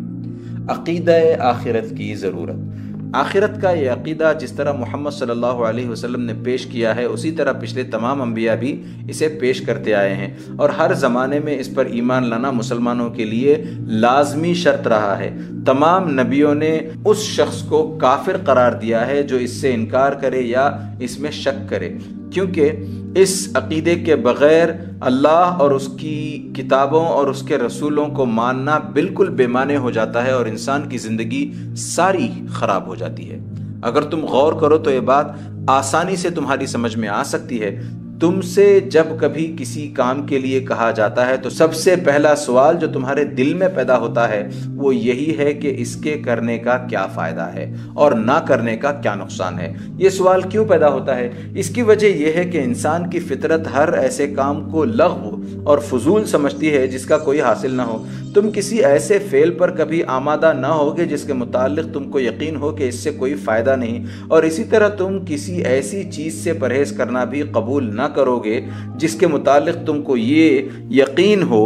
عقیدہ آخرت کی ضرورت۔ آخرت کا یہ عقیدہ جس طرح محمد صلی اللہ علیہ وسلم نے پیش کیا ہے اسی طرح پچھلے تمام انبیاء بھی اسے پیش کرتے آئے ہیں، اور ہر زمانے میں اس پر ایمان لانا مسلمانوں کے لیے لازمی شرط رہا ہے۔ تمام نبیوں نے اس شخص کو کافر قرار دیا ہے جو اس سے انکار کرے یا اس میں شک کرے، کیونکہ اس عقیدے کے بغیر اللہ اور اس کی کتابوں اور اس کے رسولوں کو ماننا بالکل بے معنی ہو جاتا ہے اور انسان کی زندگی ساری خراب ہو جاتی ہے۔ اگر تم غور کرو تو یہ بات آسانی سے تمہاری سمجھ میں آ سکتی ہے۔ تم سے جب کبھی کسی کام کے لیے کہا جاتا ہے تو سب سے پہلا سوال جو تمہارے دل میں پیدا ہوتا ہے وہ یہی ہے کہ اس کے کرنے کا کیا فائدہ ہے اور نہ کرنے کا کیا نقصان ہے۔ یہ سوال کیوں پیدا ہوتا ہے؟ اس کی وجہ یہ ہے کہ انسان کی فطرت ہر ایسے کام کو لغو اور فضول سمجھتی ہے جس کا کوئی حاصل نہ ہو۔ تم کسی ایسے فعل پر کبھی آمادہ نہ ہوگے جس کے متعلق تم کو یقین ہو کہ اس سے کوئی فائدہ نہیں، اور اسی طرح تم کسی ایسی چیز سے پرہیز کرنا بھی قبول نہ کرو گے جس کے متعلق تم کو یہ یقین ہو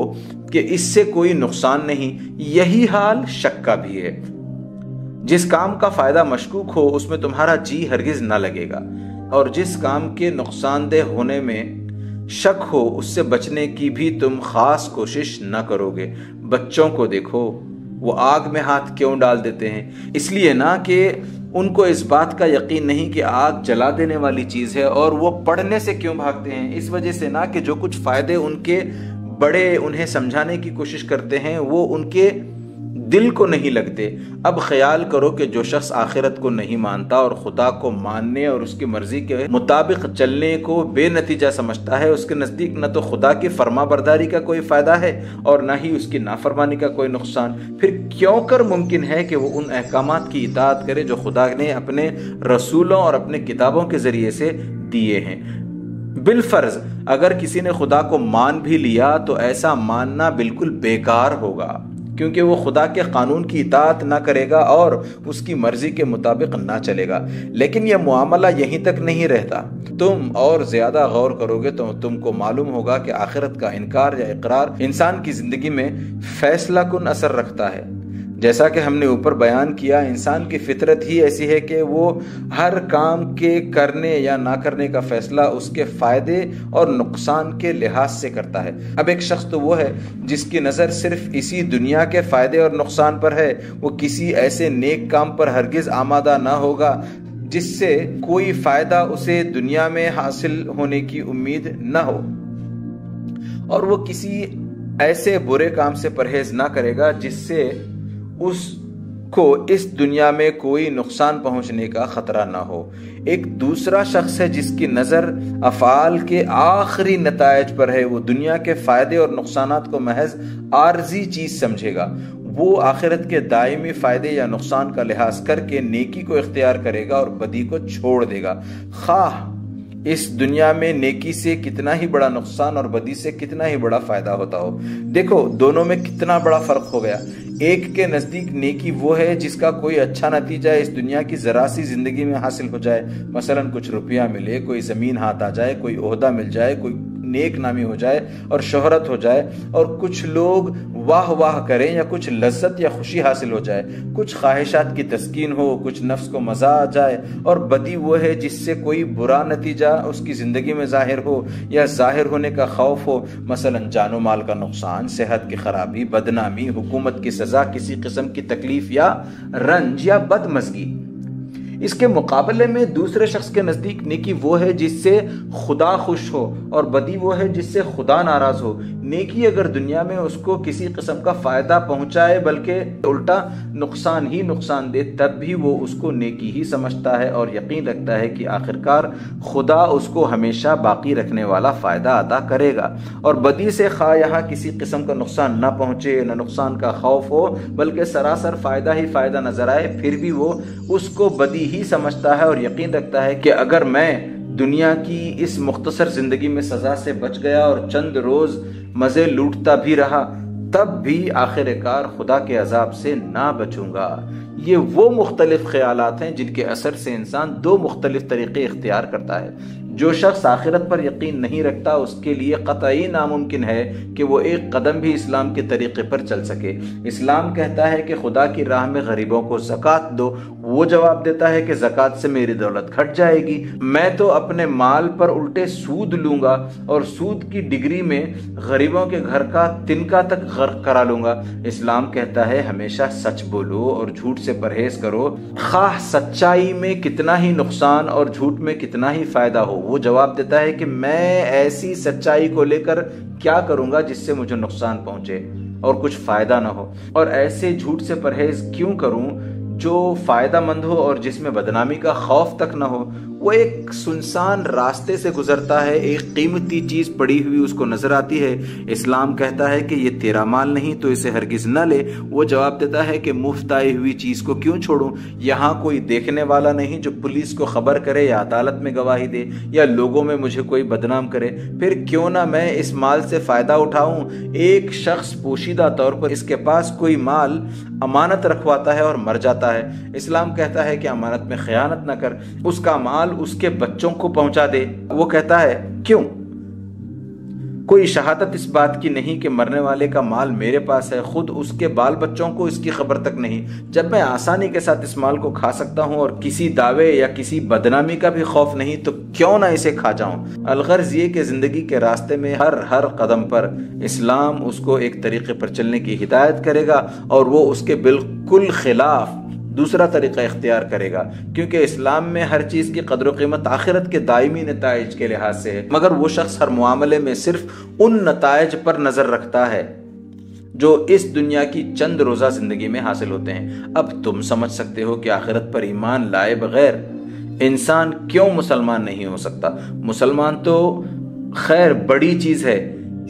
کہ اس سے کوئی نقصان نہیں۔ یہی حال شک کا بھی ہے۔ جس کام کا فائدہ مشکوک ہو اس میں تمہارا جی ہرگز نہ لگے گا، اور جس کام کے نقصان دہ ہونے میں شک ہو اس سے بچنے کی بھی تم خاص کوشش نہ کرو گے۔ بچوں کو دیکھو، وہ آگ میں ہاتھ کیوں ڈال دیتے ہیں؟ اس لیے نہ کہ ان کو اس بات کا یقین نہیں کہ آگ جلا دینے والی چیز ہے، اور وہ پڑھنے سے کیوں بھاگتے ہیں؟ اس وجہ سے نہ کہ جو کچھ فائدے ان کے بڑے انہیں سمجھانے کی کوشش کرتے ہیں وہ ان کے دل کو نہیں لگتے۔ اب خیال کرو کہ جو شخص آخرت کو نہیں مانتا اور خدا کو ماننے اور اس کی مرضی کے مطابق چلنے کو بے نتیجہ سمجھتا ہے، اس کے نزدیک نہ تو خدا کی فرما برداری کا کوئی فائدہ ہے اور نہ ہی اس کی نافرمانی کا کوئی نقصان۔ پھر کیوں کر ممکن ہے کہ وہ ان احکامات کی اطاعت کرے جو خدا نے اپنے رسولوں اور اپنے کتابوں کے ذریعے سے دیے ہیں؟ بالفرض اگر کسی نے خدا کو مان بھی لیا تو ایسا ماننا بالکل بیکار ہوگا، کیونکہ وہ خدا کے قانون کی اطاعت نہ کرے گا اور اس کی مرضی کے مطابق نہ چلے گا۔ لیکن یہ معاملہ یہیں تک نہیں رہتا، تم اور زیادہ غور کرو گے تو تم کو معلوم ہوگا کہ آخرت کا انکار یا اقرار انسان کی زندگی میں فیصلہ کن اثر رکھتا ہے۔ جیسا کہ ہم نے اوپر بیان کیا، انسان کی فطرت ہی ایسی ہے کہ وہ ہر کام کے کرنے یا نہ کرنے کا فیصلہ اس کے فائدے اور نقصان کے لحاظ سے کرتا ہے۔ اب ایک شخص تو وہ ہے جس کی نظر صرف اسی دنیا کے فائدے اور نقصان پر ہے، وہ کسی ایسے نیک کام پر ہرگز آمادہ نہ ہوگا جس سے کوئی فائدہ اسے دنیا میں حاصل ہونے کی امید نہ ہو، اور وہ کسی ایسے برے کام سے پرہیز نہ کرے گا جس سے اس کو اس دنیا میں کوئی نقصان پہنچنے کا خطرہ نہ ہو۔ ایک دوسرا شخص ہے جس کی نظر افعال کے آخری نتائج پر ہے، وہ دنیا کے فائدے اور نقصانات کو محض عارضی چیز سمجھے گا۔ وہ آخرت کے دائمی فائدے یا نقصان کا لحاظ کر کے نیکی کو اختیار کرے گا اور بدی کو چھوڑ دے گا، خواہ اس دنیا میں نیکی سے کتنا ہی بڑا نقصان اور بدی سے کتنا ہی بڑا فائدہ ہوتا ہو۔ دیکھو دونوں میں کتنا بڑا فرق ہو گیا۔ ایک کے نزدیک نیکی وہ ہے جس کا کوئی اچھا نتیجہ اس دنیا کی ذرا سی زندگی میں حاصل ہو جائے، مثلا کچھ روپیہ ملے، کوئی زمین ہاتھ آ جائے، کوئی عہدہ مل جائے، کوئی نیک نامی ہو جائے اور شہرت ہو جائے، اور کچھ لوگ واہ واہ کریں یا کچھ لذت یا خوشی حاصل ہو جائے، کچھ خواہشات کی تسکین ہو، کچھ نفس کو مزہ آ جائے۔ اور بدی وہ ہے جس سے کوئی برا نتیجہ اس کی زندگی میں ظاہر ہو یا ظاہر ہونے کا خوف ہو، مثلا جان و مال کا نقصان، صحت کی خرابی، بدنامی، حکومت کی سزا، کسی قسم کی تکلیف یا رنج یا بدمزگی۔ اس کے مقابلے میں دوسرے شخص کے نزدیک نیکی وہ ہے جس سے خدا خوش ہو، اور بدی وہ ہے جس سے خدا ناراض ہو۔ نیکی اگر دنیا میں اس کو کسی قسم کا فائدہ پہنچائے بلکہ الٹا نقصان ہی نقصان دے، تب بھی وہ اس کو نیکی ہی سمجھتا ہے اور یقین رکھتا ہے کہ آخرکار خدا اس کو ہمیشہ باقی رکھنے والا فائدہ عطا کرے گا۔ اور بدی سے خواہ یہاں کسی قسم کا نقصان نہ پہنچے، نہ نقصان کا خوف ہو، بلکہ سراسر فائدہ ہی فائدہ نظر آئے، پھر بھی وہ اس کو بدی ہی سمجھتا ہے اور یقین رکھتا ہے کہ اگر میں دنیا کی اس مختصر زندگی میں سزا سے بچ گیا اور چند روز مزے لوٹتا بھی رہا، تب بھی آخر کار خدا کے عذاب سے نہ بچوں گا۔ یہ وہ مختلف خیالات ہیں جن کے اثر سے انسان دو مختلف طریقے اختیار کرتا ہے۔ جو شخص آخرت پر یقین نہیں رکھتا، اس کے لیے قطعی ناممکن ہے کہ وہ ایک قدم بھی اسلام کے طریقے پر چل سکے۔ اسلام کہتا ہے کہ خدا کی راہ میں غریبوں کو زکوٰۃ دو، وہ جواب دیتا ہے کہ زکوٰۃ سے میری دولت گھٹ جائے گی، میں تو اپنے مال پر الٹے سود لوں گا اور سود کی ڈگری میں غریبوں کے گھر کا تنکا تک غرق کرا لوں گا۔ اسلام کہتا ہے ہمیشہ سچ بولو اور جھوٹ سے پرہیز کرو، خواہ سچائی میں کتنا ہی نقصان اور جھوٹ میں کتنا ہی فائدہ ہو۔ وہ جواب دیتا ہے کہ میں ایسی سچائی کو لے کر کیا کروں گا جس سے مجھے نقصان پہنچے اور کچھ فائدہ نہ ہو، اور ایسے جھوٹ سے پرہیز کیوں کروں جو فائدہ مند ہو اور جس میں بدنامی کا خوف تک نہ ہو۔ وہ ایک سنسان راستے سے گزرتا ہے، ایک قیمتی چیز پڑی ہوئی اس کو نظر آتی ہے۔ اسلام کہتا ہے کہ یہ تیرا مال نہیں تو اسے ہرگز نہ لے۔ وہ جواب دیتا ہے کہ مفت آئی ہوئی چیز کو کیوں چھوڑوں؟ یہاں کوئی دیکھنے والا نہیں جو پولیس کو خبر کرے یا عدالت میں گواہی دے یا لوگوں میں مجھے کوئی بدنام کرے، پھر کیوں نہ میں اس مال سے فائدہ اٹھاؤں۔ ایک شخص پوشیدہ طور پر اس کے پاس کوئی مال امانت رکھواتا ہے اور مر جاتا ہے، اسلام کہتا ہے کہ امانت میں خیانت نہ کر، اس کا مال اس کے بچوں کو پہنچا دے۔ وہ کہتا ہے کیوں؟ کوئی شہادت اس بات کی نہیں کہ مرنے والے کا مال میرے پاس ہے، خود اس کے بال بچوں کو اس کی خبر تک نہیں۔ جب میں آسانی کے ساتھ اس مال کو کھا سکتا ہوں اور کسی دعوے یا کسی بدنامی کا بھی خوف نہیں، تو کیوں نہ اسے کھا جاؤں؟ الغرض یہ کہ زندگی کے راستے میں ہر قدم پر اسلام اس کو ایک طریقے پر چلنے کی ہدایت کرے گا اور وہ اس کے بالکل خلاف دوسرا طریقہ اختیار کرے گا، کیونکہ اسلام میں ہر چیز کی قدر و قیمت آخرت کے دائمی نتائج کے لحاظ سے ہے، مگر وہ شخص ہر معاملے میں صرف ان نتائج پر نظر رکھتا ہے جو اس دنیا کی چند روزہ زندگی میں حاصل ہوتے ہیں۔ اب تم سمجھ سکتے ہو کہ آخرت پر ایمان لائے بغیر انسان کیوں مسلمان نہیں ہو سکتا۔ مسلمان تو خیر بڑی چیز ہے،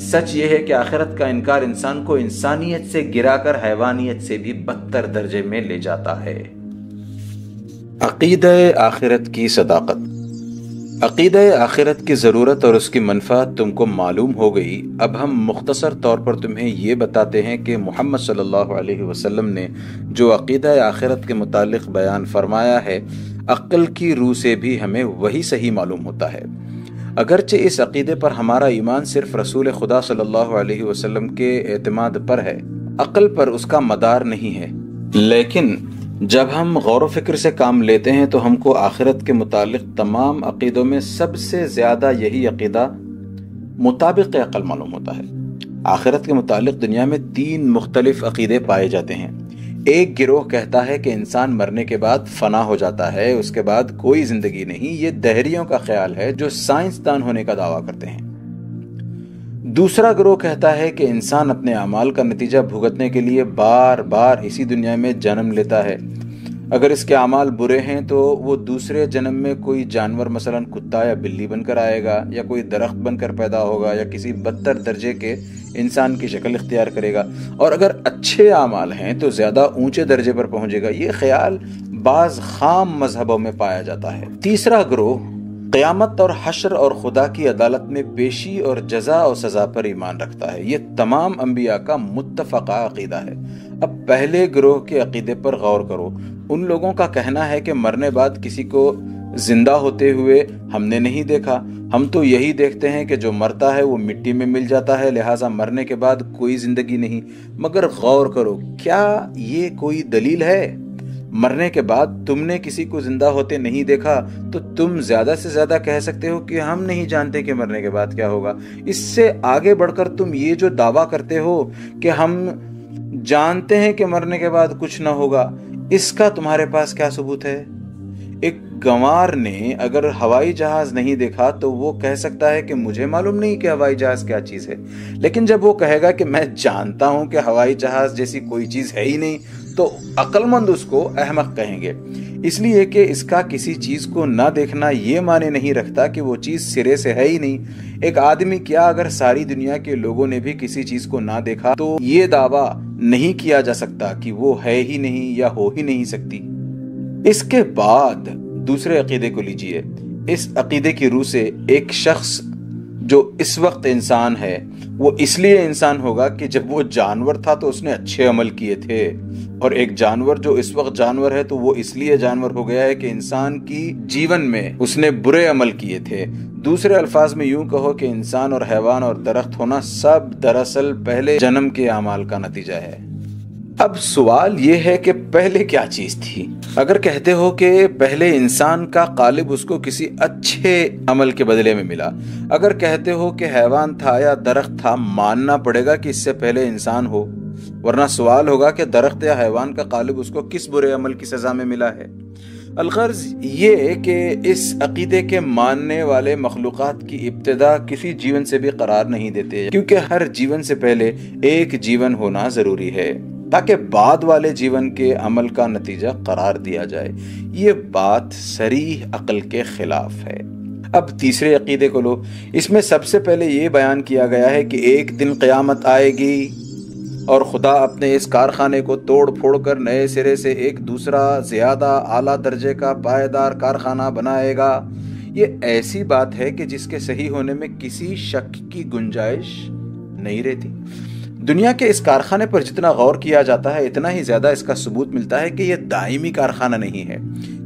سچ یہ ہے کہ آخرت کا انکار انسان کو انسانیت سے گرا کر حیوانیت سے بھی بدتر درجے میں لے جاتا ہے۔ عقیدہ آخرت کی صداقت۔ عقیدہ آخرت کی ضرورت اور اس کی منفعت تم کو معلوم ہو گئی۔ اب ہم مختصر طور پر تمہیں یہ بتاتے ہیں کہ محمد صلی اللہ علیہ وسلم نے جو عقیدہ آخرت کے متعلق بیان فرمایا ہے، عقل کی روح سے بھی ہمیں وہی صحیح معلوم ہوتا ہے۔ اگرچہ اس عقیدے پر ہمارا ایمان صرف رسول خدا صلی اللہ علیہ وسلم کے اعتماد پر ہے، عقل پر اس کا مدار نہیں ہے، لیکن جب ہم غور و فکر سے کام لیتے ہیں تو ہم کو آخرت کے متعلق تمام عقیدوں میں سب سے زیادہ یہی عقیدہ مطابق عقل معلوم ہوتا ہے۔ آخرت کے متعلق دنیا میں 3 مختلف عقیدے پائے جاتے ہیں۔ ایک گروہ کہتا ہے کہ انسان مرنے کے بعد فنا ہو جاتا ہے، اس کے بعد کوئی زندگی نہیں۔ یہ دہریوں کا خیال ہے جو سائنسدان ہونے کا دعویٰ کرتے ہیں۔ دوسرا گروہ کہتا ہے کہ انسان اپنے اعمال کا نتیجہ بھگتنے کے لیے بار بار اسی دنیا میں جنم لیتا ہے۔ اگر اس کے اعمال برے ہیں تو وہ دوسرے جنم میں کوئی جانور مثلا کتا یا بلی بن کر آئے گا، یا کوئی درخت بن کر پیدا ہوگا، یا کسی بدتر درجے کے انسان کی شکل اختیار کرے گا، اور اگر اچھے اعمال ہیں تو زیادہ اونچے درجے پر پہنچے گا۔ یہ خیال بعض خام مذہبوں میں پایا جاتا ہے۔ تیسرا گروہ قیامت اور حشر اور خدا کی عدالت میں پیشی اور جزا و سزا پر ایمان رکھتا ہے۔ یہ تمام انبیاء کا متفقہ عقیدہ ہے۔ اب پہلے گروہ کے عقیدے پر غور کرو۔ ان لوگوں کا کہنا ہے کہ مرنے بعد کسی کو زندہ ہوتے ہوئے ہم نے نہیں دیکھا، ہم تو یہی دیکھتے ہیں کہ جو مرتا ہے وہ مٹی میں مل جاتا ہے، لہٰذا مرنے کے بعد کوئی زندگی نہیں۔ مگر غور کرو، کیا یہ کوئی دلیل ہے؟ مرنے کے بعد تم نے کسی کو زندہ ہوتے نہیں دیکھا تو تم زیادہ سے زیادہ کہہ سکتے ہو کہ ہم نہیں جانتے کہ مرنے کے بعد کیا ہوگا۔ اس سے آگے بڑھ کر تم یہ جو دعویٰ کرتے ہو کہ ہم جانتے ہیں کہ مرنے کے بعد کچھ نہ ہوگا، اس کا تمہارے پاس کیا ثبوت ہے؟ ایک گنوار نے اگر ہوائی جہاز نہیں دیکھا تو وہ کہہ سکتا ہے کہ مجھے معلوم نہیں کہ ہوائی جہاز کیا چیز ہے، لیکن جب وہ کہے گا کہ میں جانتا ہوں کہ ہوائی جہاز جیسی کوئی چیز ہے ہی نہیں، تو عقل مند اس کو احمق کہیں گے، اس لیے کہ اس کا کسی چیز کو نہ دیکھنا یہ معنی نہیں رکھتا کہ وہ چیز سرے سے ہے ہی نہیں۔ ایک آدمی کیا اگر ساری دنیا کے لوگوں نے بھی کسی چیز کو نہ دیکھا تو یہ دعویٰ نہیں کیا جا سکتا کہ وہ ہے ہی نہیں یا ہو ہی نہیں سکتی۔ اس کے بعد دوسرے عقیدے کو لیجئے۔ اس عقیدے کی روح سے ایک شخص جو اس وقت انسان ہے وہ اس لیے انسان ہوگا کہ جب وہ جانور تھا تو اس نے اچھے عمل کیے تھے، اور ایک جانور جو اس وقت جانور ہے تو وہ اس لیے جانور ہو گیا ہے کہ انسان کی جیون میں اس نے برے عمل کیے تھے۔ دوسرے الفاظ میں یوں کہو کہ انسان اور حیوان اور درخت ہونا سب دراصل پہلے جنم کے اعمال کا نتیجہ ہے۔ اب سوال یہ ہے کہ پہلے کیا چیز تھی؟ اگر کہتے ہو کہ پہلے انسان کا قالب اس کو کسی اچھے عمل کے بدلے میں ملا، اگر کہتے ہو کہ حیوان تھا یا درخت تھا، ماننا پڑے گا کہ اس سے پہلے انسان ہو، ورنہ سوال ہوگا کہ درخت یا حیوان کا قالب اس کو کس برے عمل کی سزا میں ملا ہے۔ الغرض یہ کہ اس عقیدے کے ماننے والے مخلوقات کی ابتدا کسی جیون سے بھی قرار نہیں دیتے، کیونکہ ہر جیون سے پہلے ایک جیون ہونا ضروری ہے تاکہ بعد والے جیون کے عمل کا نتیجہ قرار دیا جائے۔ یہ بات صریح عقل کے خلاف ہے۔ اب تیسرے عقیدے کو لو۔ اس میں سب سے پہلے یہ بیان کیا گیا ہے کہ ایک دن قیامت آئے گی اور خدا اپنے اس کارخانے کو توڑ پھوڑ کر نئے سرے سے ایک دوسرا زیادہ اعلیٰ درجے کا پائیدار کارخانہ بنائے گا۔ یہ ایسی بات ہے کہ جس کے صحیح ہونے میں کسی شک کی گنجائش نہیں رہتی۔ دنیا کے اس کارخانے پر جتنا غور کیا جاتا ہے اتنا ہی زیادہ اس کا ثبوت ملتا ہے کہ یہ دائمی کارخانہ نہیں ہے،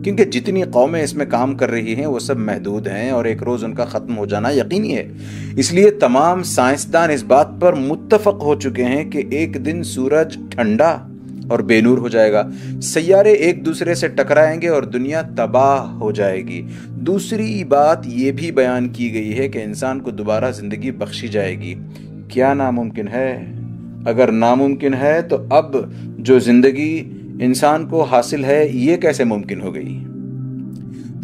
کیونکہ جتنی قومیں اس میں کام کر رہی ہیں وہ سب محدود ہیں اور ایک روز ان کا ختم ہو جانا یقینی ہے۔ اس لیے تمام سائنسدان اس بات پر متفق ہو چکے ہیں کہ ایک دن سورج ٹھنڈا اور بے نور ہو جائے گا، سیارے ایک دوسرے سے ٹکرائیں گے اور دنیا تباہ ہو جائے گی۔ دوسری بات یہ بھی بیان کی گئی ہے کہ انسان کو دوبارہ زندگی بخشی جائے گی۔ کیا ناممکن ہے؟ اگر ناممکن ہے تو اب جو زندگی انسان کو حاصل ہے یہ کیسے ممکن ہو گئی؟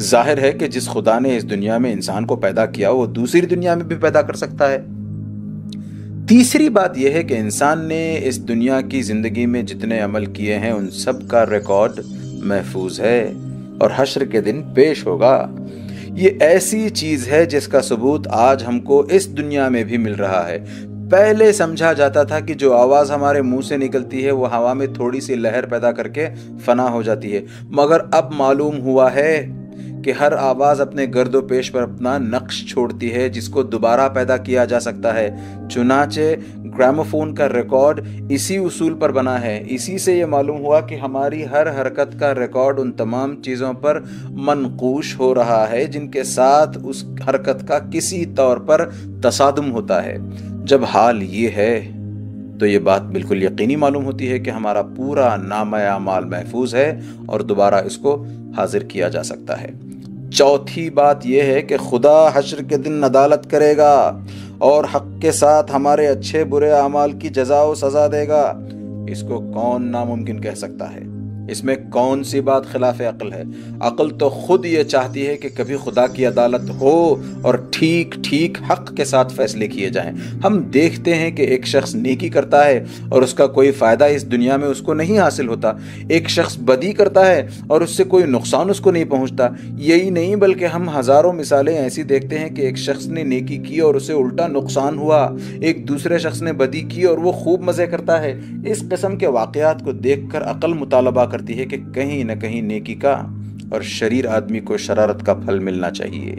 ظاہر ہے کہ جس خدا نے اس دنیا میں انسان کو پیدا کیا وہ دوسری دنیا میں بھی پیدا کر سکتا ہے۔ تیسری بات یہ ہے کہ انسان نے اس دنیا کی زندگی میں جتنے عمل کیے ہیں ان سب کا ریکارڈ محفوظ ہے اور حشر کے دن پیش ہوگا۔ یہ ایسی چیز ہے جس کا ثبوت آج ہم کو اس دنیا میں بھی مل رہا ہے۔ پہلے سمجھا جاتا تھا کہ جو آواز ہمارے منہ سے نکلتی ہے وہ ہوا میں تھوڑی سی لہر پیدا کر کے فنا ہو جاتی ہے، مگر اب معلوم ہوا ہے کہ ہر آواز اپنے گرد و پیش پر اپنا نقش چھوڑتی ہے جس کو دوبارہ پیدا کیا جا سکتا ہے۔ چنانچہ گراموفون کا ریکارڈ اسی اصول پر بنا ہے۔ اسی سے یہ معلوم ہوا کہ ہماری ہر حرکت کا ریکارڈ ان تمام چیزوں پر منقوش ہو رہا ہے جن کے ساتھ اس حرکت کا کسی طور پر تصادم ہوتا ہے۔ جب حال یہ ہے تو یہ بات بالکل یقینی معلوم ہوتی ہے کہ ہمارا پورا نامہ اعمال محفوظ ہے اور دوبارہ اس کو حاضر کیا جا سکتا ہے۔ چوتھی بات یہ ہے کہ خدا حشر کے دن عدالت کرے گا اور حق کے ساتھ ہمارے اچھے برے اعمال کی جزا و سزا دے گا۔ اس کو کون ناممکن کہہ سکتا ہے؟ اس میں کون سی بات خلاف عقل ہے؟ عقل تو خود یہ چاہتی ہے کہ کبھی خدا کی عدالت ہو اور ٹھیک ٹھیک حق کے ساتھ فیصلے کیے جائیں۔ ہم دیکھتے ہیں کہ ایک شخص نیکی کرتا ہے اور اس کا کوئی فائدہ اس دنیا میں اس کو نہیں حاصل ہوتا، ایک شخص بدی کرتا ہے اور اس سے کوئی نقصان اس کو نہیں پہنچتا۔ یہی نہیں بلکہ ہم ہزاروں مثالیں ایسی دیکھتے ہیں کہ ایک شخص نے نیکی کی اور اسے الٹا نقصان ہوا، ایک دوسرے شخص نے بدی کی اور وہ خوب مزے کرتا ہے۔ اس قسم کے واقعات کو دیکھ کر عقل مطالبہ کرتی ہے کہ کہیں نہ کہیں نیکی کا اور شریر آدمی کو شرارت کا پھل ملنا چاہیے۔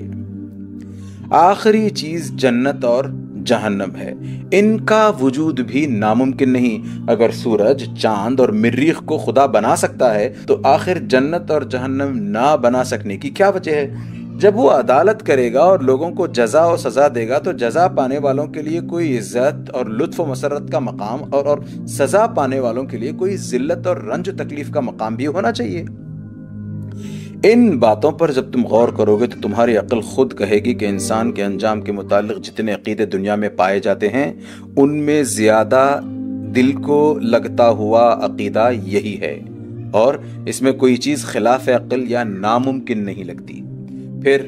آخری چیز جنت اور جہنم ہے۔ ان کا وجود بھی ناممکن نہیں۔ اگر سورج، چاند اور مریخ کو خدا بنا سکتا ہے تو آخر جنت اور جہنم نہ بنا سکنے کی کیا وجہ ہے؟ جب وہ عدالت کرے گا اور لوگوں کو جزا و سزا دے گا تو جزا پانے والوں کے لیے کوئی عزت اور لطف و مسرت کا مقام اور سزا پانے والوں کے لیے کوئی ذلت اور رنج و تکلیف کا مقام بھی ہونا چاہیے۔ ان باتوں پر جب تم غور کرو گے تو تمہاری عقل خود کہے گی کہ انسان کے انجام کے متعلق جتنے عقیدے دنیا میں پائے جاتے ہیں ان میں زیادہ دل کو لگتا ہوا عقیدہ یہی ہے، اور اس میں کوئی چیز خلاف عقل یا ناممکن نہیں لگتی۔ پھر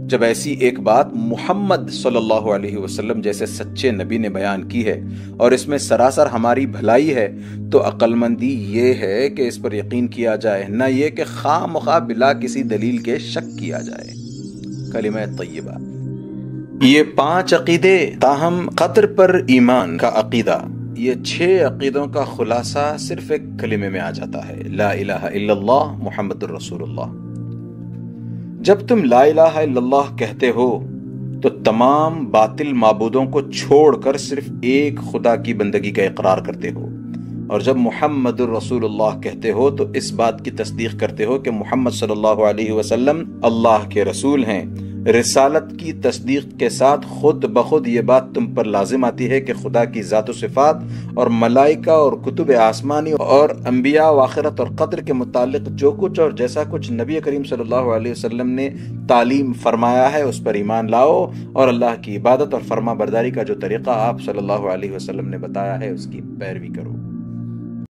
جب ایسی ایک بات محمد صلی اللہ علیہ وسلم جیسے سچے نبی نے بیان کی ہے اور اس میں سراسر ہماری بھلائی ہے تو عقل مندی یہ ہے کہ اس پر یقین کیا جائے، نہ یہ کہ خواہ مخواہ بلا کسی دلیل کے شک کیا جائے۔ کلمہ طیبہ، یہ 5 عقیدے تاہم قدر پر ایمان کا عقیدہ، یہ 6 عقیدوں کا خلاصہ صرف ایک کلمے میں آ جاتا ہے، لا الہ الا اللہ محمد الرسول اللہ۔ جب تم لا الہ الا اللہ کہتے ہو تو تمام باطل معبودوں کو چھوڑ کر صرف ایک خدا کی بندگی کا اقرار کرتے ہو، اور جب محمد الرسول اللہ کہتے ہو تو اس بات کی تصدیق کرتے ہو کہ محمد صلی اللہ علیہ وسلم اللہ کے رسول ہیں۔ رسالت کی تصدیق کے ساتھ خود بخود یہ بات تم پر لازم آتی ہے کہ خدا کی ذات و صفات اور ملائکہ اور کتب آسمانی اور انبیاء و آخرت اور قدر کے متعلق جو کچھ اور جیسا کچھ نبی کریم صلی اللہ علیہ وسلم نے تعلیم فرمایا ہے اس پر ایمان لاؤ، اور اللہ کی عبادت اور فرما برداری کا جو طریقہ آپ صلی اللہ علیہ وسلم نے بتایا ہے اس کی پیروی کرو۔